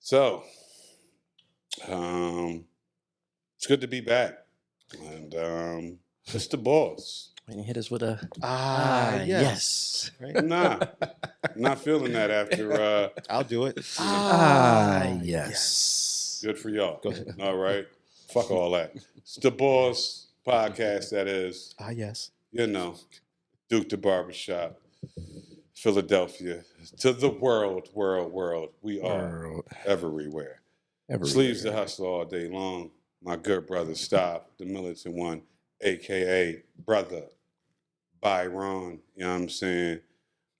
So, it's good to be back, and it's the Bols. And hit us with a yes. Right? Nah, not feeling that after. I'll do it. Yes. Good for y'all. Go ahead. All right, fuck all that. It's the Bols podcast. That is, Yes. you know, Duke the Barbershop, Philadelphia, to the world. We are everywhere. Sleeves the hustle all day long. My good brother, Stop, the militant one, a.k.a. Brother Byron. You know what I'm saying?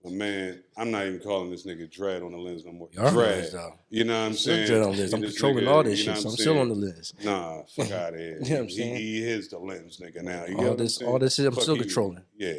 But man, I'm not even calling this nigga Dread on the lens no more. Dread. You know what I'm saying? Dread on the lens. I'm controlling all this shit, so I'm still on the lens. Nah, fuck out of here. You know what I'm saying? He is the lens nigga now. You all this shit I'm still controlling. Yeah.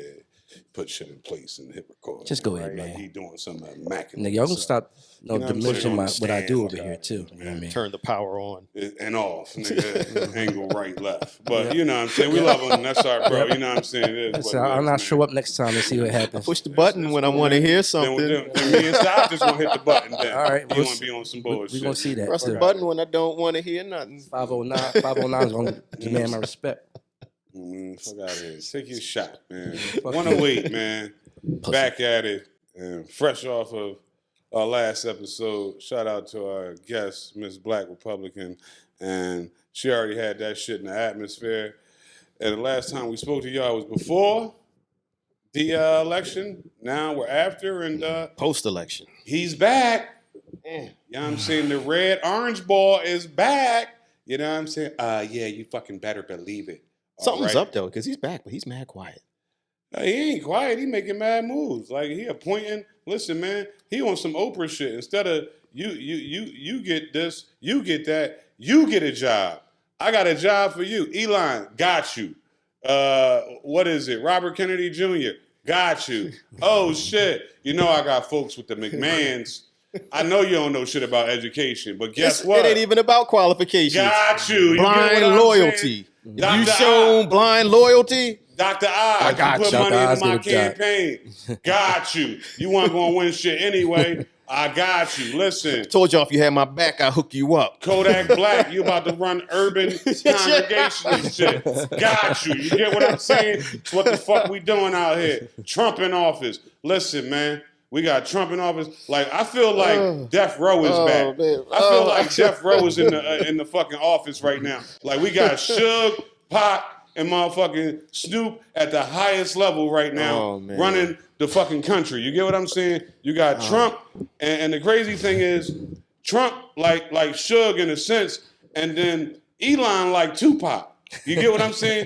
Put shit in place and hit record. Just go ahead, man. Like he doing something immaculate. Nigga, y'all gonna stop diminishing what what I do over here too. You know what I mean? Turn the power on. And off, nigga. Angle right, left. But you know what I'm saying? We love him. That's our bro. You know what I'm saying? It is I'm not show up next time and see what happens. I push the button when I want to hear something. Then me and Stop just gonna hit the button then. All right. You want to be on some bullshit. We're gonna see that. Press the button when I don't want to hear nothing. 509 is gonna demand my respect. Fuck out of here. Take your shot, man. 108, man. Back at it. And fresh off of our last episode. Shout out to our guest, Miss Black Republican. And she already had that shit in the atmosphere. And the last time we spoke to y'all was before the election. Now we're after and Post-election. he's back. You know what I'm saying? The red orange ball is back. You know what I'm saying? Yeah, you fucking better believe it. Something's up though, because he's back, but he's mad quiet. He ain't quiet. He making mad moves. Like he appointing. Listen, man, he on some Oprah shit. Instead of you get this, you get that, you get a job. I got a job for you. Elon, got you. What is it? Robert Kennedy Jr. got you. Oh shit. You know I got folks with the McMahons. I know you don't know shit about education, but guess what? It ain't even about qualifications. Got you. Blind loyalty. You shown blind loyalty? Dr. I got put you. money Dr. into my Oz get a job. campaign. Got you. You weren't going to win shit anyway. I got you. Listen. Told y'all if you had my back, I'd hook you up. Kodak Black, you about to run urban congregation and shit. Got you. You get what I'm saying? It's what the fuck we doing out here. Trump in office. Listen, man. We got Trump in office. Like I feel like Death Row is back. Man. I feel like Death Row is in the fucking office right now. Like we got Suge, Pop, and motherfucking Snoop at the highest level right now, running the fucking country. You get what I'm saying? You got Trump, and the crazy thing is, Trump like Suge in a sense, and then Elon like Tupac. You get what I'm saying?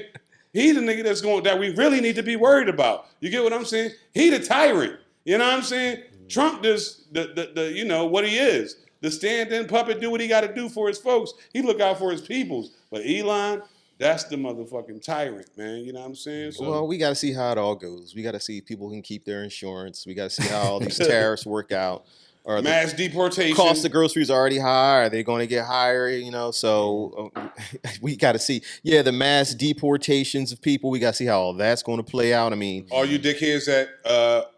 He the nigga that we really need to be worried about. You get what I'm saying? He the tyrant. You know what I'm saying? Trump does the you know what he is. The stand-in puppet do what he got to do for his folks. He look out for his peoples. But Elon, that's the motherfucking tyrant, man. You know what I'm saying? So, Well, we got to see how it all goes. We got to see if people can keep their insurance. We got to see how all these tariffs work out. Or mass deportation. Cost of groceries are already high. Are they going to get higher? You know, so we got to see. Yeah, the mass deportations of people. We got to see how all that's going to play out. I mean, all you dickheads that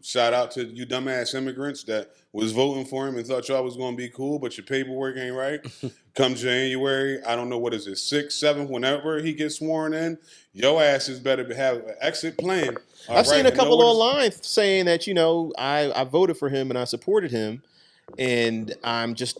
shout out to you dumbass immigrants that was voting for him and thought y'all was going to be cool, but your paperwork ain't right. Come January, I don't know, what is it, 6th, 7th, whenever he gets sworn in, your asses better have an exit plan. I've seen a couple online saying that, I voted for him and I supported him, and I'm just,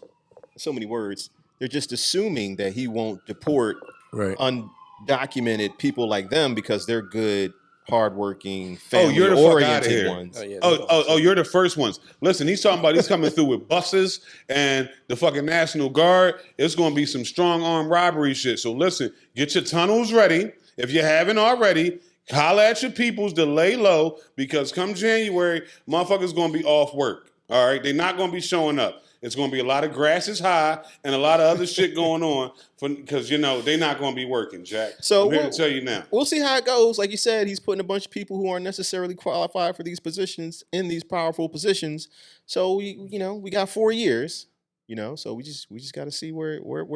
so many words, they're just assuming that he won't deport undocumented people like them because they're good, hardworking, family-oriented ones. You're the first ones. Listen, he's talking about he's coming through with buses and the fucking National Guard. It's going to be some strong arm robbery shit. So listen, get your tunnels ready. If you haven't already, holler at your peoples to lay low because come January, motherfuckers going to be off work. All right? They're not going to be showing up. It's going to be a lot of grass is high and a lot of other shit going on because, they're not going to be working, Jack. So I'm here to tell you now. We'll see how it goes. Like you said, he's putting a bunch of people who aren't necessarily qualified for these positions in these powerful positions. So, we got 4 years. You know, so we just got to see where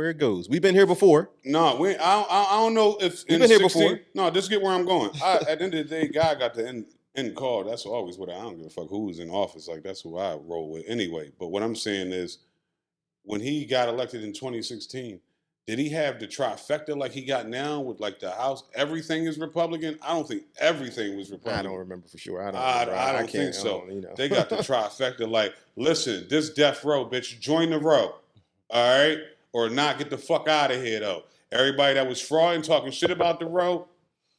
it goes. We've been here before. No, I don't know if we've been here before. No, just get where I'm going. At the end of the day, God got the end call. That's always what I don't give a fuck who's in office. Like that's who I roll with anyway. But what I'm saying is, when he got elected in 2016, did he have the trifecta like he got now with like the House? Everything is Republican. I don't think everything was Republican. I don't remember for sure. I don't think so. They got the trifecta like, listen, this death row, bitch, join the row, all right? Or not, get the fuck out of here, though. Everybody that was frauding, talking shit about the row,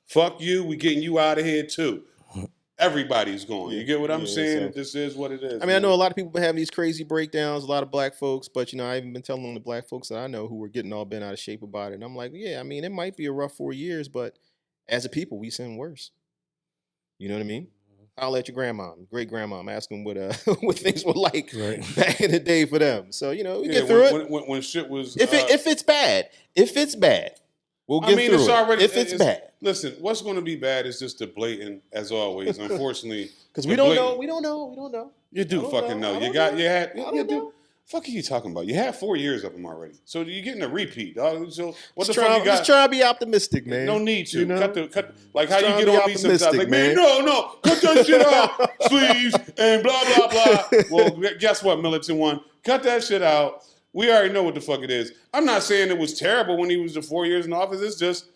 fuck you, we getting you out of here, too. Everybody's going. You get what I'm saying? So, this is what it is. I mean, I know a lot of people have these crazy breakdowns, a lot of black folks, but, you know, I even been telling the black folks that I know who were getting all bent out of shape about it. And I'm like, yeah, I mean, it might be a rough 4 years, but as a people, we sin worse. You know what I mean? I'll let your grandma, great grandma, ask them what what things were like back in the day for them. So, you know, we get through it. When shit was... If it's bad, we'll get through it. Already, if it's bad. Listen, what's going to be bad is just the blatant, as always, unfortunately. Because we don't know. You do fucking know. You do. Fuck are you talking about? You had 4 years of them already. So you're getting a repeat, dog. So what the fuck you got? Just trying to be optimistic, man. No need to. You know? Cut like how you get on me sometimes. Like, man, no, cut that shit out. Sleeves and blah, blah, blah. Well, guess what, Militant One? Cut that shit out. We already know what the fuck it is. I'm not saying it was terrible when he was the 4 years in office. It's just,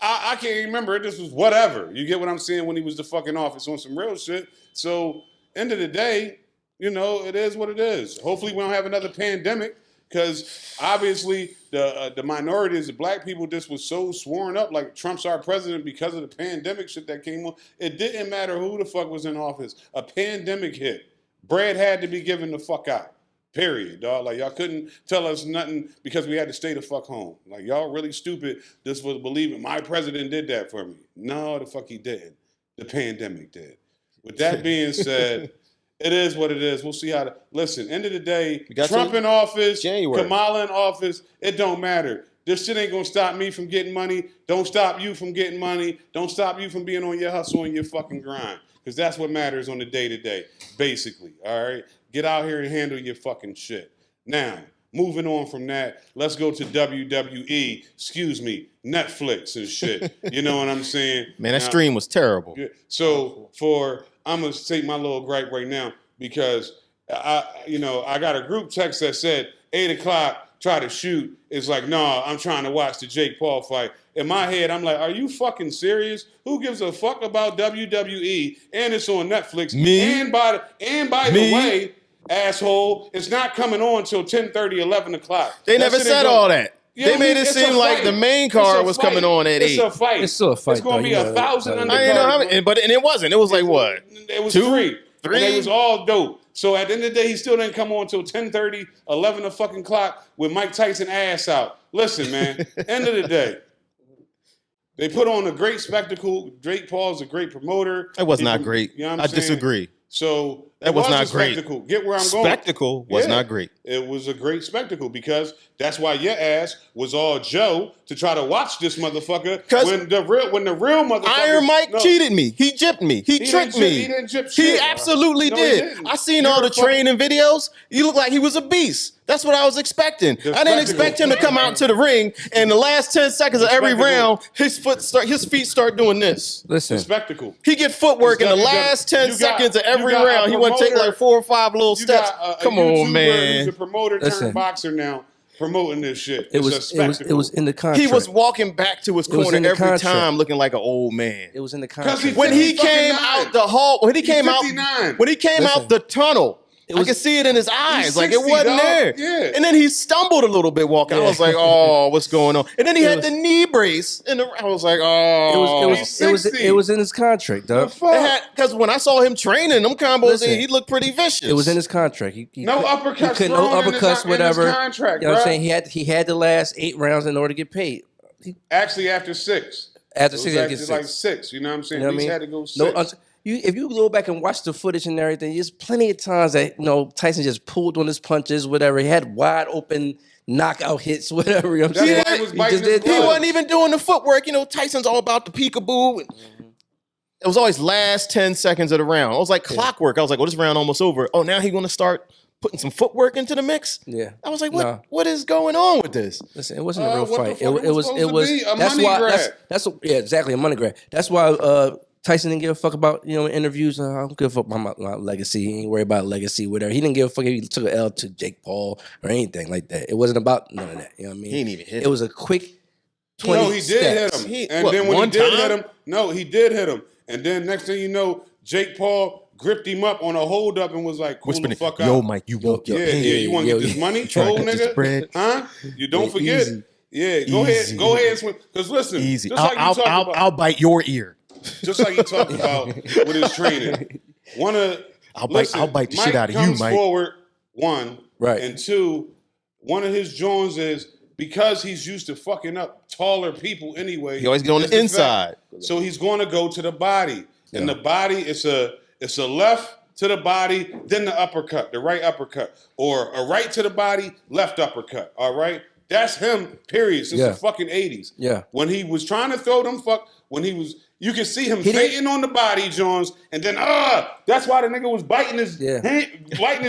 I can't remember. It just was whatever. You get what I'm saying? When he was the fucking office on some real shit. So, end of the day, you know, it is what it is. Hopefully we don't have another pandemic because obviously the minorities, the black people just was so sworn up like Trump's our president because of the pandemic shit that came on. It didn't matter who the fuck was in office. A pandemic hit. Bread had to be given the fuck out. Period, dog. Like, y'all couldn't tell us nothing because we had to stay the fuck home. Like, y'all really stupid. This was believing my president did that for me. No, the fuck he didn't. The pandemic did. With that being said, it is what it is. We'll see how listen, end of the day, Trump in office, Kamala in office, it don't matter. This shit ain't gonna stop me from getting money. Don't stop you from getting money. Don't stop you from being on your hustle and your fucking grind. Because that's what matters on the day-to-day, basically, all right? Get out here and handle your fucking shit. Now, moving on from that, let's go to WWE, Netflix and shit. You know what I'm saying? Man, that stream was terrible. So I'm going to take my little gripe right now because, I got a group text that said 8 o'clock, try to shoot. It's like, no, I'm trying to watch the Jake Paul fight. In my head, I'm like, are you fucking serious? Who gives a fuck about WWE? And it's on Netflix. Me? And by the way, asshole, it's not coming on until 10:30, 11 o'clock. They never said all that. Yeah, they made it seem like the main card was coming on at 8. It's a fight. It's still a fight. It's going to be 1,000 undercards. I didn't know how many, but it wasn't. It was like what? It was 2? 3. 3? And it was all dope. So at the end of the day, he still didn't come on until 10:30, 11 o'clock with Mike Tyson ass out. Listen, man, end of the day, they put on a great spectacle. Jake Paul's a great promoter. It was not great. You know what I'm I saying? Disagree. So that was not great. Spectacle. Get where I'm going. Spectacle was not great. It was a great spectacle because that's why your ass was all Joe to try to watch this motherfucker when the real motherfucker Iron Mike cheated me. He gypped me. He tricked me. He didn't gyp shit. He absolutely did. I seen all the training videos. He looked like he was a beast. That's what I was expecting. I didn't expect him to come out to the ring and the last 10 seconds of every round, his feet start doing this. Listen, spectacle. He get footwork in the last 10 seconds of every round. He want to take like 4 or 5 little steps. Come on, man. He's a promoter turned boxer now. Promoting this shit. It was in the contract. He was walking back to his corner every time looking like an old man. It was in the contract. When he came out the hall, when he came out the tunnel, I could see it in his eyes. Like, it wasn't there. Yeah. And then he stumbled a little bit walking. I was like, oh, what's going on? And then he had the knee brace. And I was like, oh. It was in his contract, dog. Because when I saw him training them combos, he looked pretty vicious. It was in his contract. No uppercuts, no uppercuts, whatever. Contract, you know what I'm saying? He had the last 8 rounds in order to get paid. Actually, after 6. After 6, he had to get 6. Like 6, you know what I'm saying? He had to go 6. No, if you go back and watch the footage and everything, there's plenty of times that Tyson just pulled on his punches, whatever. He had wide open knockout hits, whatever. You know what I'm saying? He wasn't even doing the footwork. Tyson's all about the peekaboo. It was always last 10 seconds of the round. I was like clockwork. I was like, well, this round almost over. Oh, now he's going to start putting some footwork into the mix. Yeah. I was like, what is going on with this? Listen, it wasn't a real fight. It was a that's money why grab. that's exactly a money grab. That's why Tyson didn't give a fuck about, interviews. I don't give a fuck about my legacy. He ain't worried about legacy, whatever. He didn't give a fuck if he took an L to Jake Paul or anything like that. It wasn't about none of that. You know what I mean? He didn't even hit him. It was a quick 20 No, he did steps. hit him. Then when he did hit him, he did hit him. And then next thing you know, Jake Paul gripped him up on a hold up and was like, cool the fuck out. Yo, Mike, you won't get paid. You want to get this money, old nigga? Huh? You don't forget. Easy. Yeah, go ahead and swim. Because listen, easy. Just like I'll bite your ear. Just like he talked about with his training. I'll bite the shit out of you, Mike. Mike comes forward, one. Right. And two, one of his Jones is because he's used to fucking up taller people anyway. He always get on the inside. So he's going to go to the body. Yeah. And the body, it's a left to the body, then the uppercut, the right uppercut. Or a right to the body, left uppercut. All right? That's him, period, since the fucking 80s. Yeah. When he was trying to throw them you can see him feinting on the body, Jones, and then that's why the nigga was biting his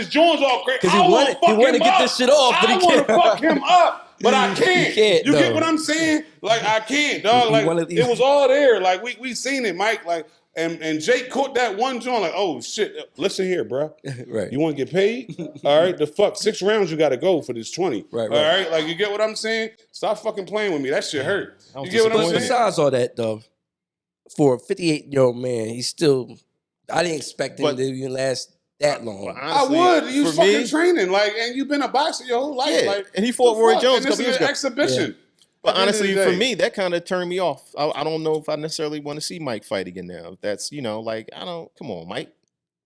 Jones off crazy. Because he wanted to get this shit off, but he want to fuck him up, but I can't. You get what I'm saying? Like I can't, dog. Like it was all there. Like we seen it, Mike. Like and Jake caught that one joint. Like, oh shit, listen here, bro. Right. You want to get paid? All right, the fuck 6 rounds you got to go for this 20. Right. All right, like you get what I'm saying? Stop fucking playing with me. That shit hurt. You get what I'm saying? Besides all that, though. For a 58-year-old man, I didn't expect him to even last that long. Honestly, I would. You fucking training, and you've been a boxer your whole life. Yeah. And he fought Roy Jones a couple years ago. Exhibition. Yeah. But honestly, for me, that kind of turned me off. I don't know if I necessarily want to see Mike fight again now. That's, come on, Mike.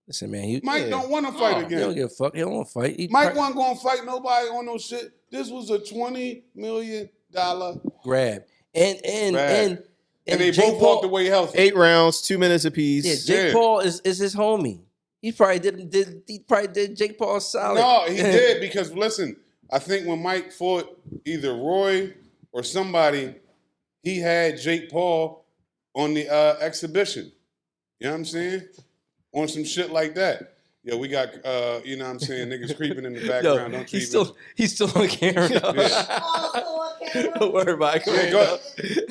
Listen, man. Mike don't want to fight again. He don't give a fuck. He don't want to fight. Mike wasn't going to fight nobody on no shit. This was a $20 million grab. And they both walked away healthy. 8 rounds, 2 minutes apiece. Yeah, Jake Paul is his homie. He probably did Jake Paul solid. No, he did because listen, I think when Mike fought either Roy or somebody, he had Jake Paul on the exhibition. You know what I'm saying? On some shit like that. Yeah, we got you know what I'm saying, niggas creeping in the background. Don't he's still on camera. Don't worry about it. Yeah, go ahead.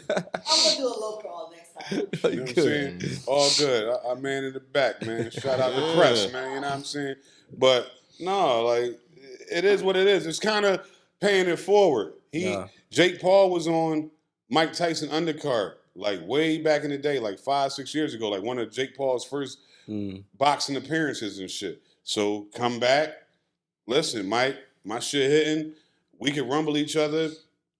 I'm gonna do a low crawl next time. You know what I'm saying? All good. I man in the back, man. Shout out to Press, man. You know what I'm saying? But no, like it is what it is. It's kind of paying it forward. Jake Paul was on Mike Tyson undercard, like way back in the day, like 5-6 years ago, like one of Jake Paul's first boxing appearances and shit. So come back. Listen, Mike, my shit hitting. We can rumble each other.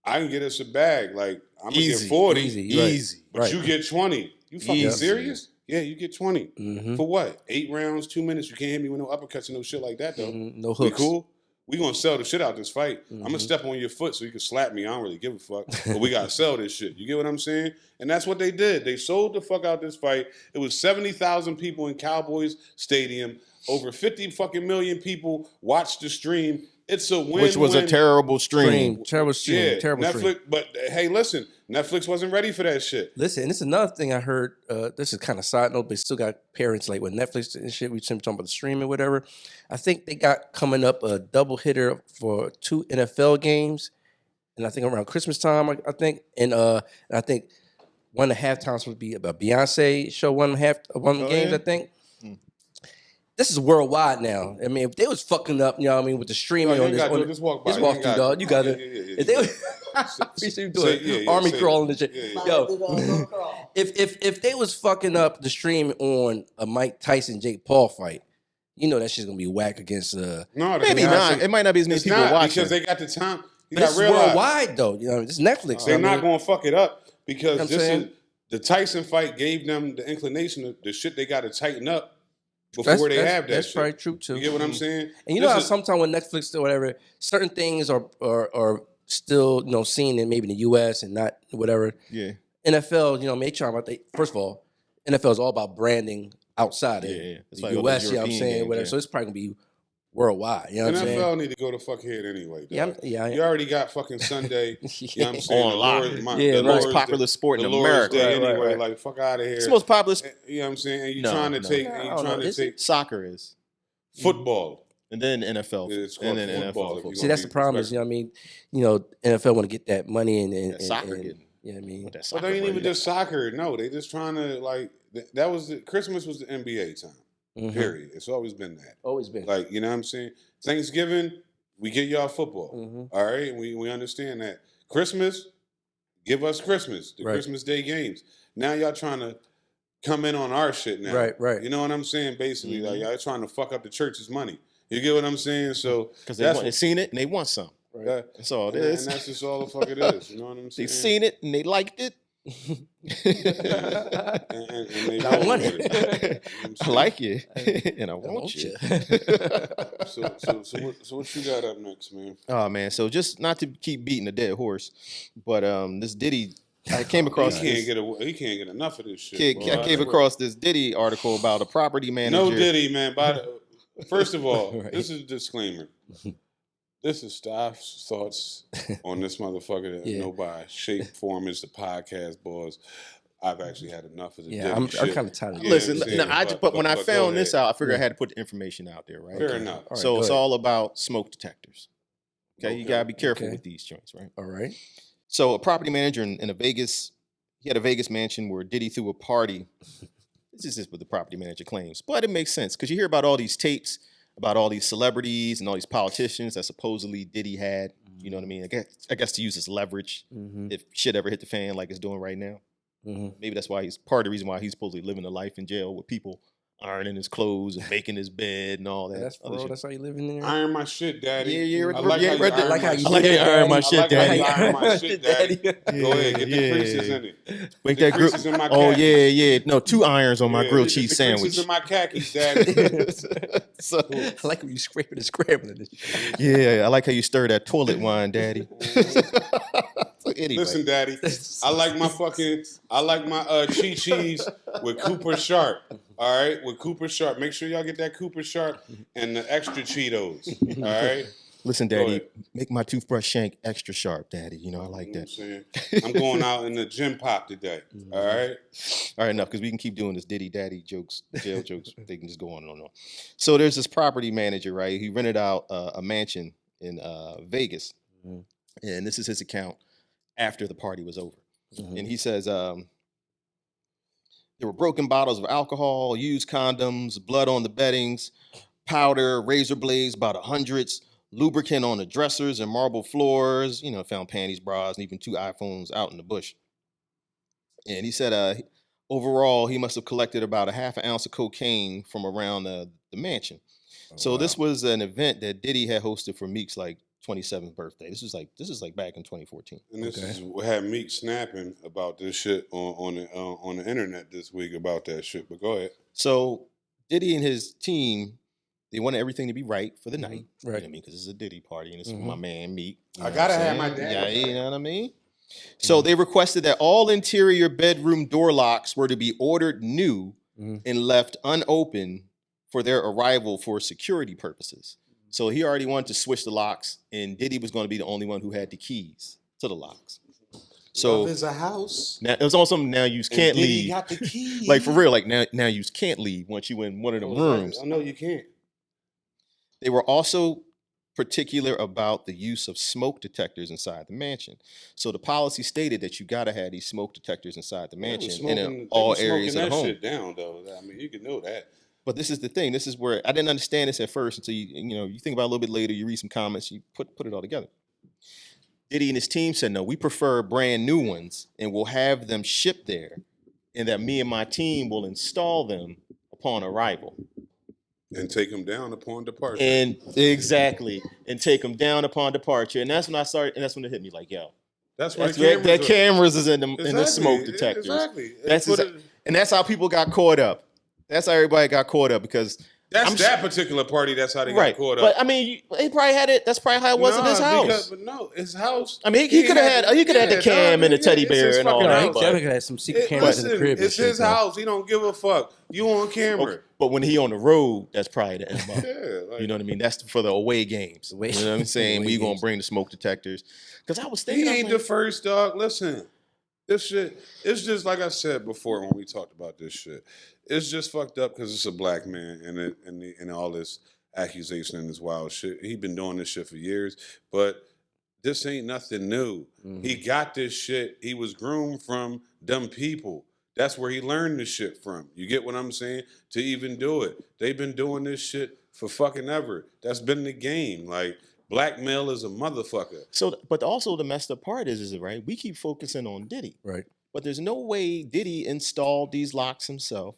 I can get us a bag. Like, I'm going to get 40. Easy. But you get 20. You fucking serious? Yeah, you get 20. Mm-hmm. For what? 8 rounds, 2 minutes. You can't hit me with no uppercuts and no shit like that, though. Mm-hmm. No hooks. We cool? We going to sell the shit out this fight. Mm-hmm. I'm going to step on your foot so you can slap me. I don't really give a fuck. But we got to sell this shit. You get what I'm saying? And that's what they did. They sold the fuck out this fight. It was 70,000 people in Cowboys Stadium. Over 50 fucking million people watched the stream. It's a win. Which was a terrible stream. Terrible stream. Yeah, terrible Netflix, stream. But hey, listen, Netflix wasn't ready for that shit. Listen, and this is another thing I heard. This is kind of side note, but still got parents like with Netflix and shit. We talking about the stream or whatever. I think they got coming up a double hitter for 2 NFL games, and I think around Christmas time. I think, and I think 1.5 times would be about Beyonce show 1.5 games. Yeah. I think. This is worldwide now. I mean, if they was fucking up, you know what I mean, with the streaming on this. Just walk by. Just walk through, dog. You got to. If they was doing army crawling and shit. Yo, if they was fucking up the stream on a Mike Tyson Jake Paul fight, you know that shit's gonna be whack against. No, maybe not. It might not be as many people watching because they got the time. It's worldwide though. You know, it's Netflix. They're not gonna fuck it up because this is the Tyson fight gave them the inclination of the shit they got to tighten up. Before they have that that's shit. probably true too. You get what I'm saying? And you know how sometimes with Netflix or whatever, certain things are still seen in maybe in the US and not whatever. Yeah. NFL, make sure first of all, NFL is all about branding outside of the US, you know what I'm saying? Whatever. So it's probably gonna be worldwide. You know what I'm saying? NFL need to go to fuck head anyway. Dog. Yeah. You already got fucking Sunday. You know what I'm saying? Online. The most popular sport in America. Anyway, like fuck out of here. It's the most popular. You know what I'm saying? And you trying to take. Soccer is football. and then NFL, It's and called then football. NFL. See, that's the problem. Is, you know what I mean? You know, NFL want to get that money and soccer and, getting. you know what I mean? But they ain't even just soccer. No, they just trying to like that was Christmas was the NBA time. Mhm. Period. It's always been that. Always been. Like, you know what I'm saying? Thanksgiving, we get y'all football. Mhm. All right? We understand that. Christmas, give us Christmas, the Christmas Day games. Now y'all trying to come in on our shit now. Right. You know what I'm saying? Basically, like y'all trying to fuck up the church's money. You get what I'm saying? So because they seen it and they want some. Right. That's all it is. And that's just all the fuck it is. You know what I'm saying? They seen it and they liked it. and they I want with it. I like you, and I want you. So what you got up next, man? Oh man, so just not to keep beating a dead horse, but this Diddy, I came across. He can't get enough of this shit. I came across this Diddy article about a property manager. No Diddy, man. First of all, Right. this is a disclaimer. This is Staff's thoughts on this motherfucker that know by shape, form is the podcast, Bols. I've actually had enough of the Diddy I'm shit. kind of tired of it. Listen, Yeah, but when I found this out, out, I figured I had to put the information out there, right? fair enough. All right, So go it's ahead. all about smoke detectors. Okay, you gotta be careful Okay. with these joints, right? All right. So a property manager in a Vegas, he had a Vegas mansion where Diddy threw a party. This is just what the property manager claims, but it makes sense because you hear about all these tapes about all these celebrities and all these politicians that supposedly Diddy had. You know what I mean? I guess to use as leverage if shit ever hit the fan like it's doing right now. Maybe that's why he's part of the reason why he's supposedly living a life in jail with people ironing his clothes and making his bed and all that. That's for real. That's how you living in there. Iron my shit, daddy. Yeah, I like how you right there. iron like how my you shit. I like how you iron my I shit, like how daddy. you iron my shit, daddy. Go ahead, get the Yeah, creases yeah. in it. Make The that grill. creases in my Oh khakis. yeah. No, 2 irons on my Yeah, grilled the cheese creases sandwich. in my khakis, daddy. So, I like when you scraping and scrambling. yeah, I like how you stir that toilet wine, daddy. So anyway. Listen, daddy, I like my cheese with Cooper Sharp. All right, with Cooper Sharp. Make sure y'all get that Cooper Sharp and the extra Cheetos. All right. Listen, Go daddy, ahead. make my toothbrush shank extra sharp, daddy. You know I like You know that. what I'm saying? I'm going out in the gym pop today. All right. All right, enough because we can keep doing this Diddy daddy jokes, jail jokes. They can just go on and on and on. So there's this property manager, right? He rented out a mansion in Vegas, and this is his account after the party was over. And he says there were broken bottles of alcohol, used condoms, blood on the beddings, powder, razor blades, about 100s, lubricant on the dressers and marble floors. You know, found panties, bras, and even 2 iPhones out in the bush. And he said overall, he must have collected about a half an ounce of cocaine from around the mansion. So this was an event that Diddy had hosted for Meek's 27th birthday. This is like back in 2014. And this is what had Meek snapping about this shit on the internet this week about that shit. But go ahead. So Diddy and his team, they wanted everything to be right for the night. Right. You know what I mean? Because it's a Diddy party and it's my man Meek. You I know gotta what I'm have my saying? dad. Yeah, you know what I mean? So they requested that all interior bedroom door locks were to be ordered new and left unopened for their arrival for security purposes. So he already wanted to switch the locks, and Diddy was going to be the only one who had the keys to the locks. So Love is a house. now it was also now you can't Diddy leave. got the keys. Like for real, like now you can't leave once you in one of them rooms. I know you can't. They were also particular about the use of smoke detectors inside the mansion. So the policy stated that you gotta have these smoke detectors inside the mansion and in all areas of the home. Shit down though. I mean, you can know that. But this is the thing. This is where I didn't understand this at first until you think about it a little bit later. You read some comments, you put it all together. Diddy and his team said, no, we prefer brand new ones and we'll have them shipped there, and that me and my team will install them upon arrival. And take them down upon departure. And exactly, and take them down upon departure. And that's when I started, and that's when it hit me like, yo, That's where that cameras is in the Exactly. smoke detectors. Exactly. And that's how people got caught up. That's how everybody got caught up because That's that particular party. That's how they right. got caught up. But I mean, he probably had it. That's probably how it was in his house. But no, his house. I mean, he could have had the cam and the teddy bear and all that. He definitely had some secret cameras in the crib. It's his house. He don't give a fuck. You on camera. Okay. But when he on the road, that's probably the MO. Yeah, like, You know what I mean? That's for the away games. You know what I'm saying? We gonna bring the smoke detectors. Because I was thinking, he ain't the first dog. Listen, this shit. It's just like I said before when we talked about this shit. It's just fucked up because it's a black man and all this accusation and this wild shit. He been doing this shit for years, but this ain't nothing new. He got this shit. He was groomed from dumb people. That's where he learned this shit from. You get what I'm saying? To even do it. They've been doing this shit for fucking ever. That's been the game. Like, blackmail is a motherfucker. So, but also the messed up part is right, we keep focusing on Diddy. Right. But there's no way Diddy installed these locks himself.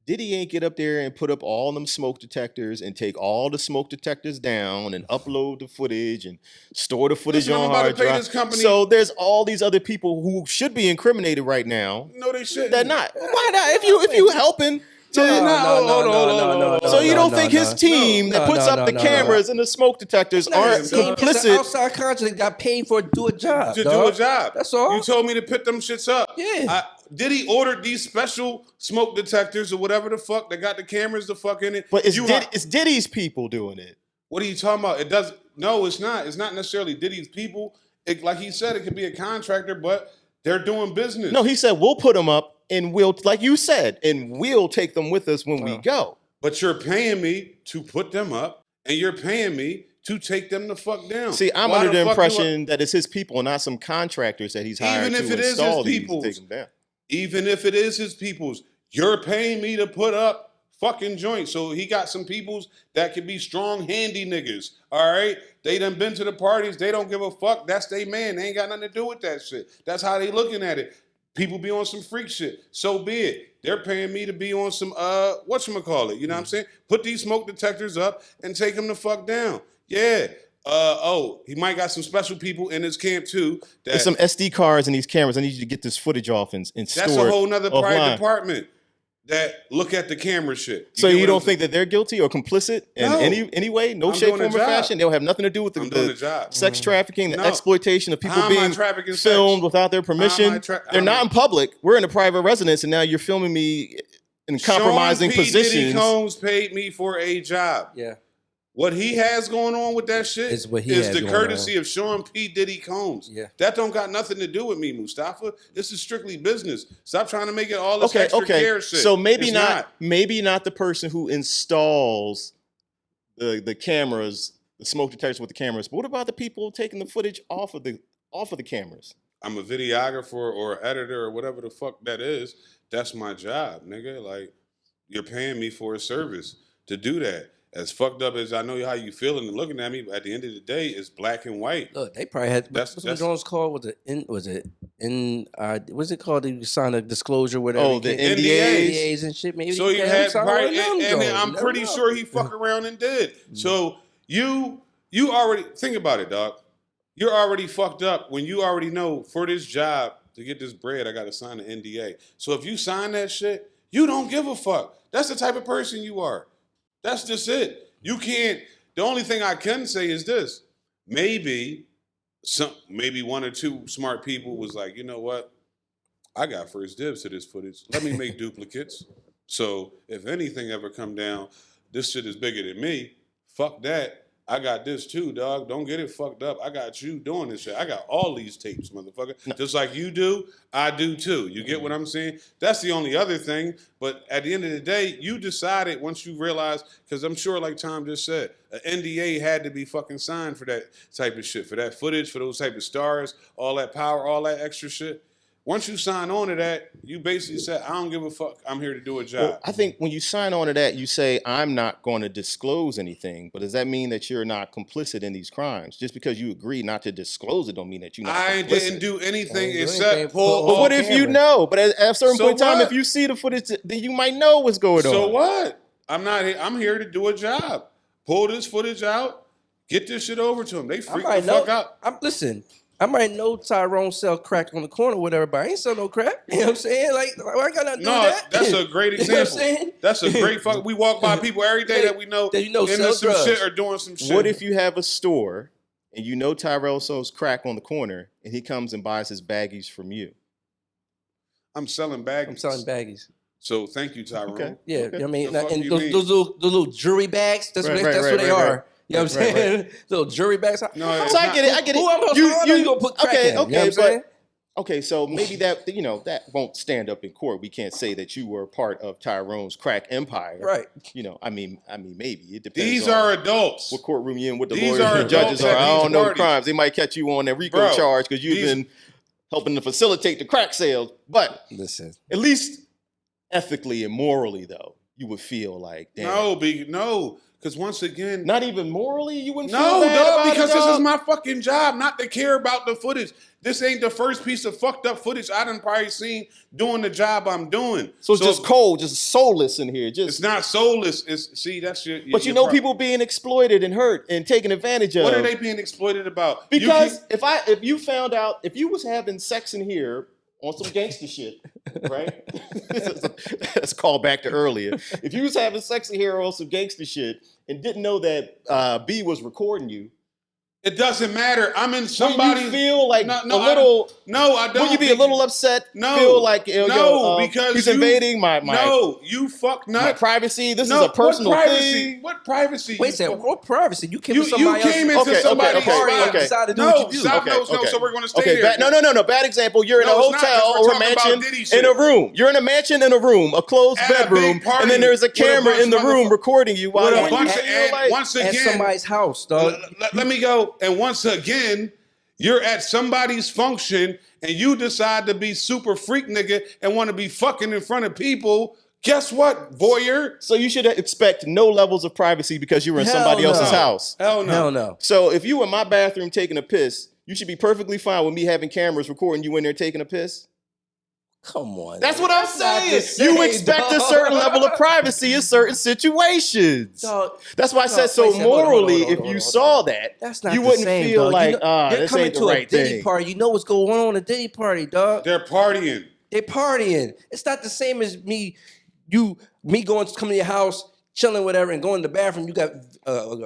Diddy ain't get up there and put up all them smoke detectors and take all the smoke detectors down and upload the footage and store the footage on hard drive. So there's all these other people who should be incriminated right now. No, they shouldn't. They're not. Why not? If you helping to No. So you don't think his team that puts up the cameras and the smoke detectors aren't complicit? Outside contract got paid for do a job. Do a job. That's all. You told me to put them shits up. Yeah. Diddy ordered these special smoke detectors or whatever the fuck that got the cameras the fuck in it. But it's Diddy's people doing it. What are you talking about? It does. No, it's not. It's not necessarily Diddy's people. Like he said, it could be a contractor, but they're doing business. No, he said we'll put them up and we'll, like you said, and we'll take them with us when we go. But you're paying me to put them up, and you're paying me to take them the fuck down. See, I'm under the impression that it's his people, not some contractors that he's hired to install these to take them down. Even if it is his people's, you're paying me to put up fucking joints. So he got some peoples that could be strong, handy niggas. All right? They done been to the parties. They don't give a fuck. That's they man. They ain't got nothing to do with that shit. That's how they looking at it. People be on some freak shit. So be it. They're paying me to be on some, whatchamacallit. You know what I'm saying? Put these smoke detectors up and take them the fuck down. Yeah. He might got some special people in his camp too. There's some SD cards in these cameras. I need you to get this footage off and store it. That's a whole nother private department that look at the camera shit. So you don't think that they're guilty or complicit in any way? No shape, form, or fashion? They'll have nothing to do with the sex trafficking, the exploitation of people being filmed without their permission. They're not in public. We're in a private residence, and now you're filming me in compromising positions. Diddy Combs paid me for a job. Yeah. What he has going on with that shit is the courtesy of Sean P. Diddy Combs. Yeah. That don't got nothing to do with me, Mustafa. This is strictly business. Stop trying to make it all this extra care shit. So maybe not the person who installs the cameras, the smoke detectors with the cameras. But what about the people taking the footage off of the cameras? I'm a videographer or editor or whatever the fuck that is. That's my job, nigga. Like, you're paying me for a service to do that. As fucked up as I know how you feeling and looking at me, but at the end of the day, it's black and white. Look, they probably had what's the drones called? What's it called? You sign a disclosure, whatever. Oh, the NDAs and shit. Maybe so you had probably, and I'm pretty sure he fuck around and did. So you already think about it, dog. You're already fucked up when you already know for this job to get this bread, I got to sign an NDA. So if you sign that shit, you don't give a fuck. That's the type of person you are. That's just it. You can't. The only thing I can say is this: maybe one or two smart people was like, you know what? I got first dibs to this footage. Let me make duplicates. So if anything ever come down, this shit is bigger than me. Fuck that. I got this too, dog. Don't get it fucked up. I got you doing this shit. I got all these tapes, motherfucker. No. Just like you do, I do too. You get what I'm saying? That's the only other thing. But at the end of the day, you decided once you realized, because I'm sure, like Tom just said, an NDA had to be fucking signed for that type of shit, for that footage, for those type of stars, all that power, all that extra shit. Once you sign on to that, you basically said, I don't give a fuck. I'm here to do a job. Well, I think when you sign on to that, you say, I'm not going to disclose anything. But does that mean that you're not complicit in these crimes? Just because you agree not to disclose it don't mean that you're not complicit. I didn't do anything except pull. But what if you know? But at a certain point in time, if you see the footage, then you might know what's going on. So what? I'm here to do a job. Pull this footage out. Get this shit over to them. They freak the fuck out. Listen. I might know Tyrone sell crack on the corner or whatever, but I ain't sell no crack. You know what I'm saying? Like, I got nothing to do with that. That's a great example. You know what I'm saying? That's a great fuck. We walk by people every day that we know into some shit or doing some shit. What if you have a store and you know Tyrell sells crack on the corner and he comes and buys his baggies from you? I'm selling baggies. So thank you, Tyrone. Okay. Yeah, okay. I mean, and those little jewelry bags, that's what they are. You know what I'm saying? Little jury bags. No, so I get it. Who else you gonna put crack in? Okay, you know what I'm saying? Okay, so maybe that that won't stand up in court. We can't say that you were part of Tyrone's crack empire, right? I mean, maybe it depends. These are adults. What courtroom you in? What the These lawyers are and judges adults are. at I don't these know the parties. crimes. They might catch you on that RICO charge because you've been helping to facilitate the crack sales. But listen, at least ethically and morally, though, you would feel like, damn. No, because once again, Not even morally, you wouldn't feel no, bad dog, about because it, this dog? is my fucking job, not to care about the footage. This ain't the first piece of fucked up footage I done probably seen doing the job I'm doing. So it's just cold, just soulless in here. It's not soulless. That's your. But people being exploited and hurt and taken advantage of. What are they being exploited about? Because if you found out if you was having sex in here on some gangster shit, right? Let's call back to earlier. If you was having sex in here on some gangster shit and didn't know that B was recording you, it doesn't matter. I'm in somebody. You feel like I don't. Would you be a little upset? No, feel like because he's invading my you fuck nut. my privacy. This is a personal thing. What privacy? Wait a second. What privacy? You came to somebody else. You came into somebody's party and decided to do what you do. No. So we're going to stay there. No. Bad example. You're in a hotel or a mansion in a room. You're in a mansion in a room, a closed bedroom, and then there's a camera in the room recording you while you're once again at somebody's house, dog. Let me go. And once again, you're at somebody's function and you decide to be super freak nigga and want to be fucking in front of people. Guess what, voyeur? So you should expect no levels of privacy because you were in somebody else's house. Hell no. Hell no. So if you were in my bathroom taking a piss, you should be perfectly fine with me having cameras recording you in there taking a piss. Come on. That's what I'm saying. You expect a certain level of privacy in certain situations. Dog, that's why I said so morally, if you saw that, you wouldn't feel like, this ain't the right thing. You're coming to a Diddy party. You know what's going on at a Diddy party, dog. They're partying. They're partying. It's not the same as me going to come to your house, chilling, whatever, and going to the bathroom. You got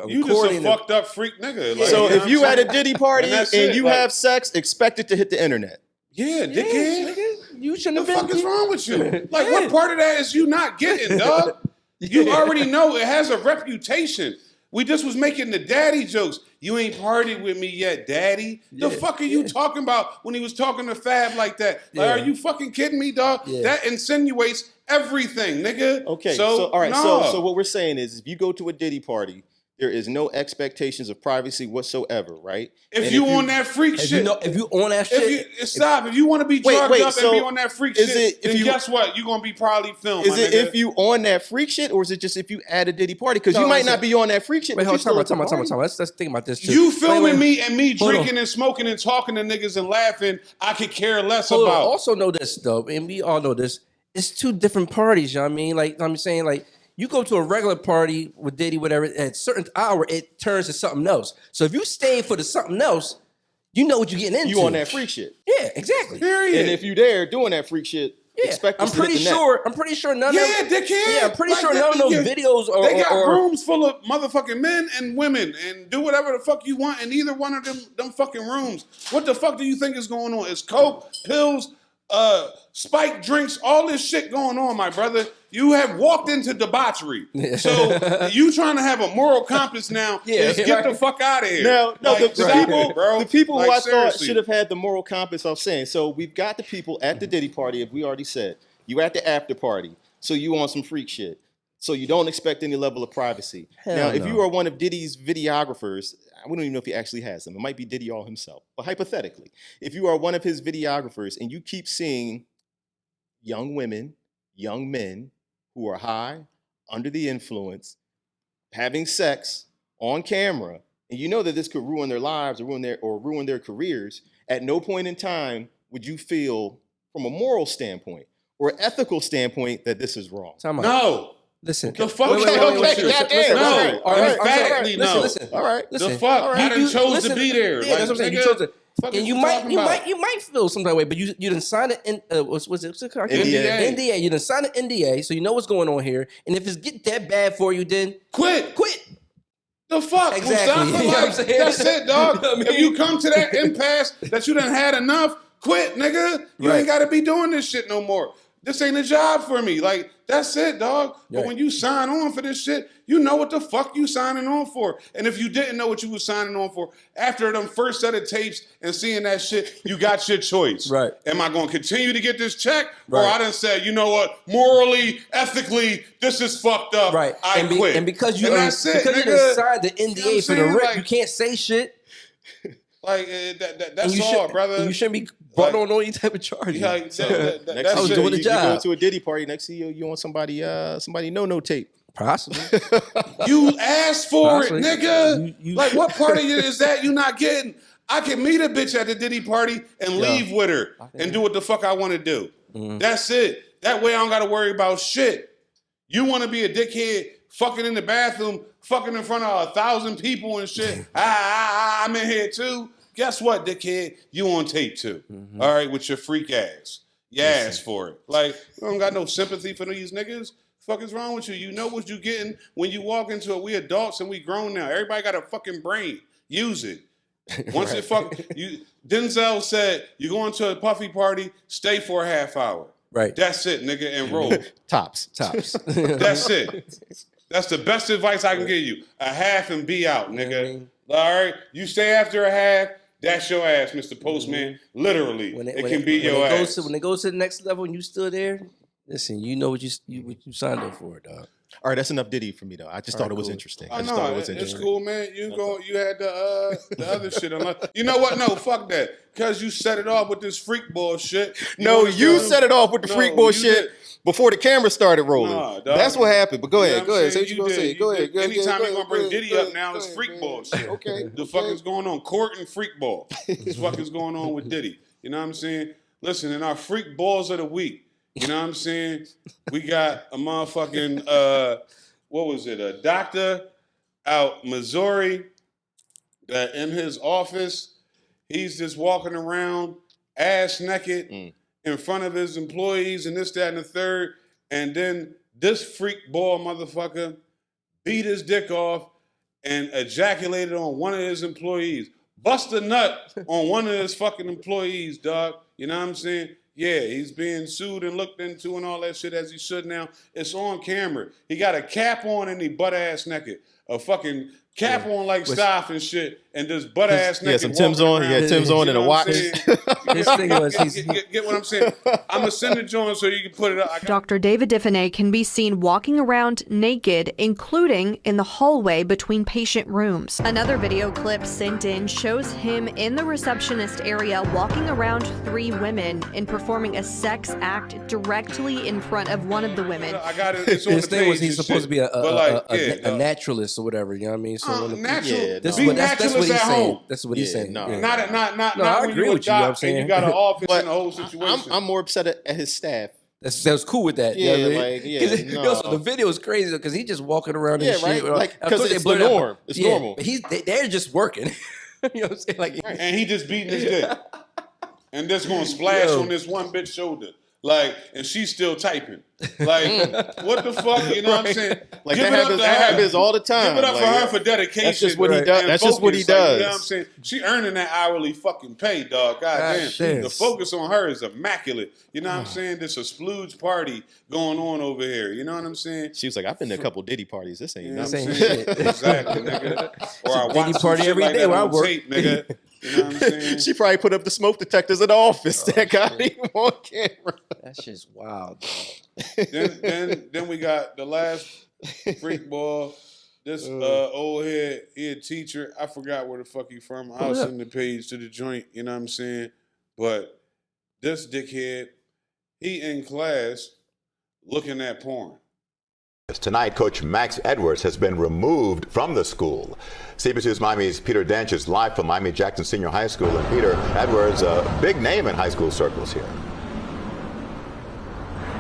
you just a fucked up freak nigga. Like, so if you at a Diddy party and you have sex, expect it to hit the internet. Yeah, dickhead. You shouldn't have been. What the fuck is wrong with you? Like, what part of that is you not getting, dog? You already know it has a reputation. We just was making the daddy jokes. You ain't partied with me yet, daddy. The fuck are you talking about when he was talking to Fab like that? Like, are you fucking kidding me, dog? That insinuates everything, nigga. Okay, so all right, so what we're saying is if you go to a Diddy party, there is no expectations of privacy whatsoever, right? If you on that freak shit. If you on that shit. If you want to be drugged up and be on that freak shit, then guess what? You're going to be probably filmed, Is it if you on that freak shit, or is it just if you at a Diddy party? Because you might not be on that freak shit, Wait, but hold on. Let's think about this too. You filming me and me drinking and smoking and talking to niggas and laughing, I could care less about. Also know this, though, and we all know this. It's two different parties, you know what I mean? Like, I'm saying, like, you go to a regular party with Diddy, whatever, at a certain hour, it turns to something else. So if you stay for the something else, you know what you're getting into. You on that freak shit. Yeah, exactly. Period. And if you there doing that freak shit, expect I'm pretty sure none of them. Yeah, dickhead. Yeah, I'm pretty sure none of those videos are. They got rooms full of motherfucking men and women and do whatever the fuck you want in either one of them fucking rooms. What the fuck do you think is going on? It's coke, pills, spiked drinks, all this shit going on, my brother. You have walked into debauchery. So you trying to have a moral compass now is get the fuck out of here. No, the people who I thought seriously. should have had the moral compass I'm saying. So we've got the people at the Diddy party, if we already said. You at the after party. So you on some freak shit. So you don't expect any level of privacy. If you are one of Diddy's videographers, we don't even know if he actually has them. It might be Diddy all himself. But hypothetically, if you are one of his videographers and you keep seeing young women, young men who are high, under the influence, having sex on camera, and you know that this could ruin their lives or ruin their careers, at no point in time would you feel, from a moral standpoint or ethical standpoint, that this is wrong. No. Listen. The fuck? Listen. All right. The fuck? I done chose to be there. Yeah, that's what I'm saying. You chose to. And you might feel some type of way, but you done sign it in what's it called? NDA. You done sign an NDA, so you know what's going on here. And if it's get that bad for you, then quit. The fuck? Exactly. Mustafa, that's it, dog. If you come to that impasse that you done had enough, quit, nigga. You ain't got to be doing this shit no more. this ain't a job for me. Like, that's it, dog. But when you sign on for this shit, you know what the fuck you signing on for. And if you didn't know what you was signing on for, after them first set of tapes and seeing that shit, you got your choice. Right. Am I going to continue to get this check? Or I done said, you know what, morally, ethically, this is fucked up. Right. I quit. And because you that's it, because you nigga. signed the NDA You know for the rip, like, you can't say shit. Like, that's all, brother. And you shouldn't be brought on any type of charges. Like, Next I was thing doing the you job. go to a Diddy party. Next thing you want somebody no tape. Possibly. You asked for Possibly. it, nigga. You- Like, what part of it is that you not getting? I can meet a bitch at the Diddy party and leave with her and do what the fuck I want to do. That's it. That way I don't got to worry about shit. You want to be a dickhead fucking in the bathroom, fucking in front of 1,000 people and shit. I'm in here too. Guess what, dickhead? You on tape too. All right, with your freak ass. You asked for it. Like, you don't got no sympathy for these niggas. Fuck is wrong with you? You know what you getting when you walk into it. We adults and we grown now. Everybody got a fucking brain. Use it. Once it Denzel said, you go into a puffy party, stay for a half hour. Right. That's it, nigga, and roll. Tops. That's it. That's the best advice I can give you. A half and be out, nigga. All right? You stay after a half, that's your ass, Mr. Postman. Literally. It can be your ass. When it goes to the next level and you still there, listen, you know what you signed up for, dog. All right, that's enough Diddy for me though. I just thought it was interesting. I just thought it was interesting. It's cool, man. You had the other shit. You know what? No, fuck that. Because you set it off with this freak bullshit. You set it off with the freak bullshit before the camera started rolling. Nah, that's what happened. But go ahead. Say what you gonna say. Go ahead. Anytime you're gonna bring Diddy up now, it's freak bullshit. Okay. The fuck is going on? Court and freak ball. The fuck is going on with Diddy? You know what I'm saying? Listen, in our freak balls of the week, you know what I'm saying? We got a motherfucking, what was it? A doctor out Missouri that in his office, he's just walking around ass naked in front of his employees and this, that, and the third. And then this freak ball motherfucker beat his dick off and ejaculated on one of his employees. Bust a nut on one of his fucking employees, dog. You know what I'm saying? Yeah, he's being sued and looked into and all that shit as he should now. It's on camera. He got a cap on and he butt ass naked. A fucking cap on like staff and shit, and just butt ass naked. Yeah, some Tim's on. He had Tim's on and a watch. His thing was get what I'm saying? I'm gonna send it to him so you can put it up. Dr. David Diffenay can be seen walking around naked, including in the hallway between patient rooms. Another video clip sent in shows him in the receptionist area walking around 3 women and performing a sex act directly in front of one of the women. I got it. It's on his the thing was page he's and supposed to shit. be a naturalist or whatever. You know what I mean? So natural. that's Be what naturalist he's at saying. home. That's what he's saying. No. Yeah. Not I when agree you a with you, you know what I'm doc saying? and you got an office But and the whole situation. I'm more upset at his staff. That's cool with that. Yeah, you know what I like, mean? yeah, 'Cause no. the video is crazy because he's just walking around and Yeah, shit. right? Like, Of 'cause course they it's blur the it out. norm. It's normal. But they're just working. You know what I'm saying? Like, And he just beating his dick. And that's gonna splash on this one bitch shoulder. Like, and she's still typing. Like, what the fuck? You know what I'm saying? Like Give that it up to her. happens all the time. Give it up for Like, her for dedication. That's just what he and does. That's just what he focus. Like, does. you know what I'm saying? She earning that hourly fucking pay, dog. God damn. shit. The focus on her is immaculate. You know what I'm saying? There's a splooge party going on over here. You know what I'm saying? She was like, I've been to a couple Diddy parties. This ain't You know what nothing. I'm This saying? ain't shit. Exactly, nigga. Or I Diddy watch some party shit every like day that where I on work. tape, nigga. You know what I'm saying? She probably put up the smoke detectors in the office that got him on camera. that's just wild. then we got the last freak ball. This old head, he a teacher. I forgot where the fuck he from. I'll send the page to the joint, you know what I'm saying? But this dickhead, he in class looking at porn. Tonight, Coach Max Edwards has been removed from the school. CBS News Miami's Peter Dench is live from Miami-Jackson Senior High School. And Peter, Edwards, a big name in high school circles here.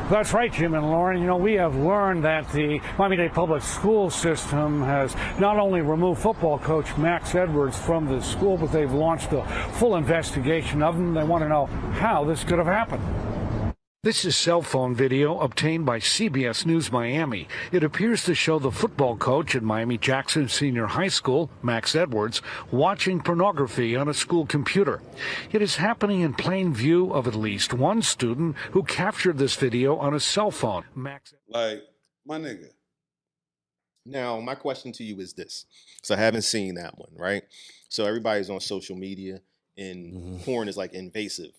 That's right, Jim and Lauren. You know, we have learned that the Miami-Dade public school system has not only removed football coach Max Edwards from the school, but they've launched a full investigation of him. They want to know how this could have happened. This is cell phone video obtained by CBS News Miami. It appears to show the football coach at Miami Jackson Senior High School, Max Edwards, watching pornography on a school computer. It is happening in plain view of at least one student who captured this video on a cell phone. Like, my nigga. Now, my question to you is this. So I haven't seen that one, right? So everybody's on social media and porn is like invasive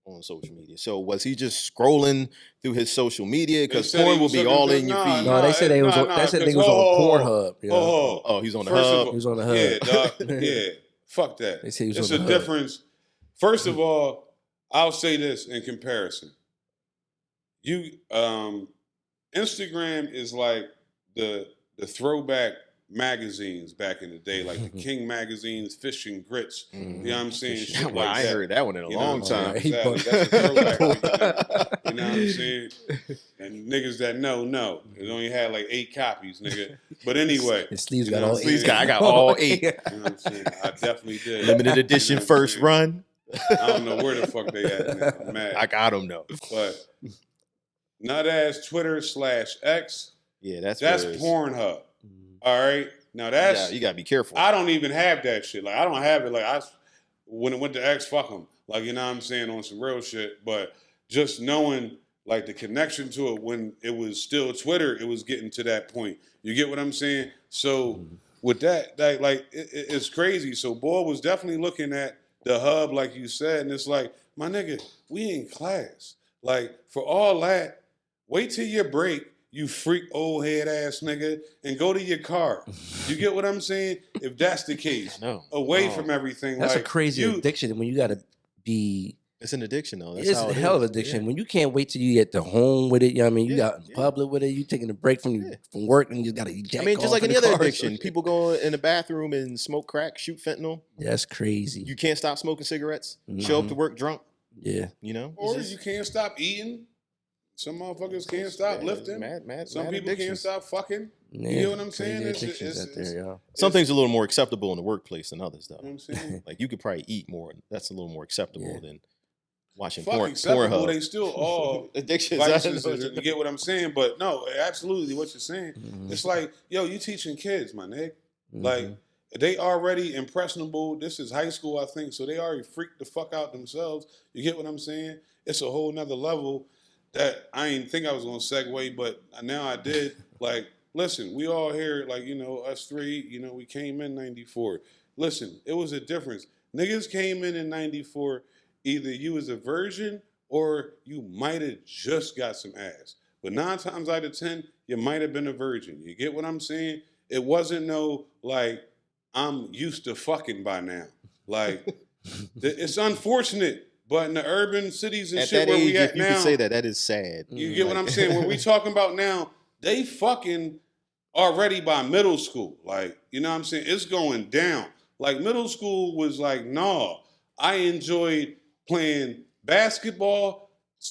on social media. So was he just scrolling through his social media? Because porn will be all in your feed. No, they said they was on Pornhub. Oh, he's on the hub. He was on the hub. Yeah, dog. Yeah. Fuck that. They said he was it's on a the hub. difference. First of all, I'll say this in comparison. Instagram is like the throwback magazines back in the day, like the King magazines, Fish and Grits. You know what I'm saying? Shit Well, like I ain't heard that one in a long time. Exactly. That's a throwback. You know what I'm saying? And niggas that know. It only had like 8 copies, nigga. But anyway. His sleeves got all 8. I got all 8. You know what I'm saying? I definitely did. Limited edition first run. I don't know where the fuck they at now. I'm mad. I got them though. But not as Twitter/X. Yeah, that's Pornhub. All right. Now that's you gotta be careful. I don't even have that shit. Like I don't have it. Like when it went to X, fuck them. Like, you know what I'm saying, on some real shit. But just knowing like the connection to it when it was still Twitter, it was getting to that point. You get what I'm saying? So with that, it's crazy. So Boy was definitely looking at the hub, like you said, and it's like, my nigga, we in class. Like, for all that, wait till your break, you freak old head ass nigga, and go to your car. You get what I'm saying? If that's the case, away from everything. That's like, a crazy addiction when you got to be. It's an addiction though. It's a hell of an addiction. Yeah. When you can't wait till you get to home with it, you know what I mean? You got in public with it, you taking a break from work and you got to eject. I mean, just like any other addiction. People go in the bathroom and smoke crack, shoot fentanyl. That's crazy. You can't stop smoking cigarettes. Show up to work drunk. Yeah. You know? Or you can't stop eating. Some motherfuckers can't stop lifting. Some people can't stop fucking. You know what I'm saying? Some things are a little more acceptable in the workplace than others, though. You know what I'm saying? Like, you could probably eat more. That's a little more acceptable than watching Pornhub. They still all addictions. Vices, you get what I'm saying? But no, absolutely what you're saying. It's like, yo, you teaching kids, my nigga. Like, they already impressionable. This is high school, I think, so they already freaked the fuck out themselves. You get what I'm saying? It's a whole nother level that I didn't think I was going to segue, but now I did. Like, listen, we all here, like, you know, us three, you know, we came in 94. Listen, it was a difference. Niggas came in 94, either you was a virgin or you might have just got some ass. But 9 times out of 10, you might have been a virgin. You get what I'm saying? It wasn't no, like, I'm used to fucking by now. Like, it's unfortunate, but in the urban cities and shit where we at now. You can say that is sad. You get what I'm saying? What we talking about now, they fucking already by middle school. Like, you know what I'm saying? It's going down. Like, middle school was like, nah. I enjoyed playing basketball,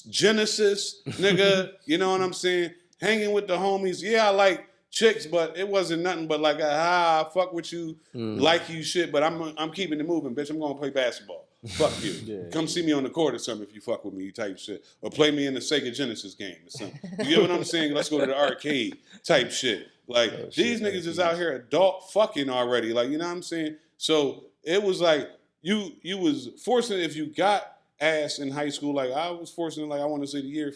Genesis, nigga. You know what I'm saying? Hanging with the homies. Yeah, I like chicks, but it wasn't nothing but like I fuck with you, like you shit, but I'm keeping it moving, bitch. I'm gonna play basketball. Fuck you. Come see me on the court or something if you fuck with me, type shit. Or play me in the Sega Genesis game or something. You get what I'm saying? Let's go to the arcade type shit. Like, these niggas is out here adult fucking already. Like, you know what I'm saying? So it was like you was fortunate if you got ass in high school. Like, I was fortunate, like, I want to say the year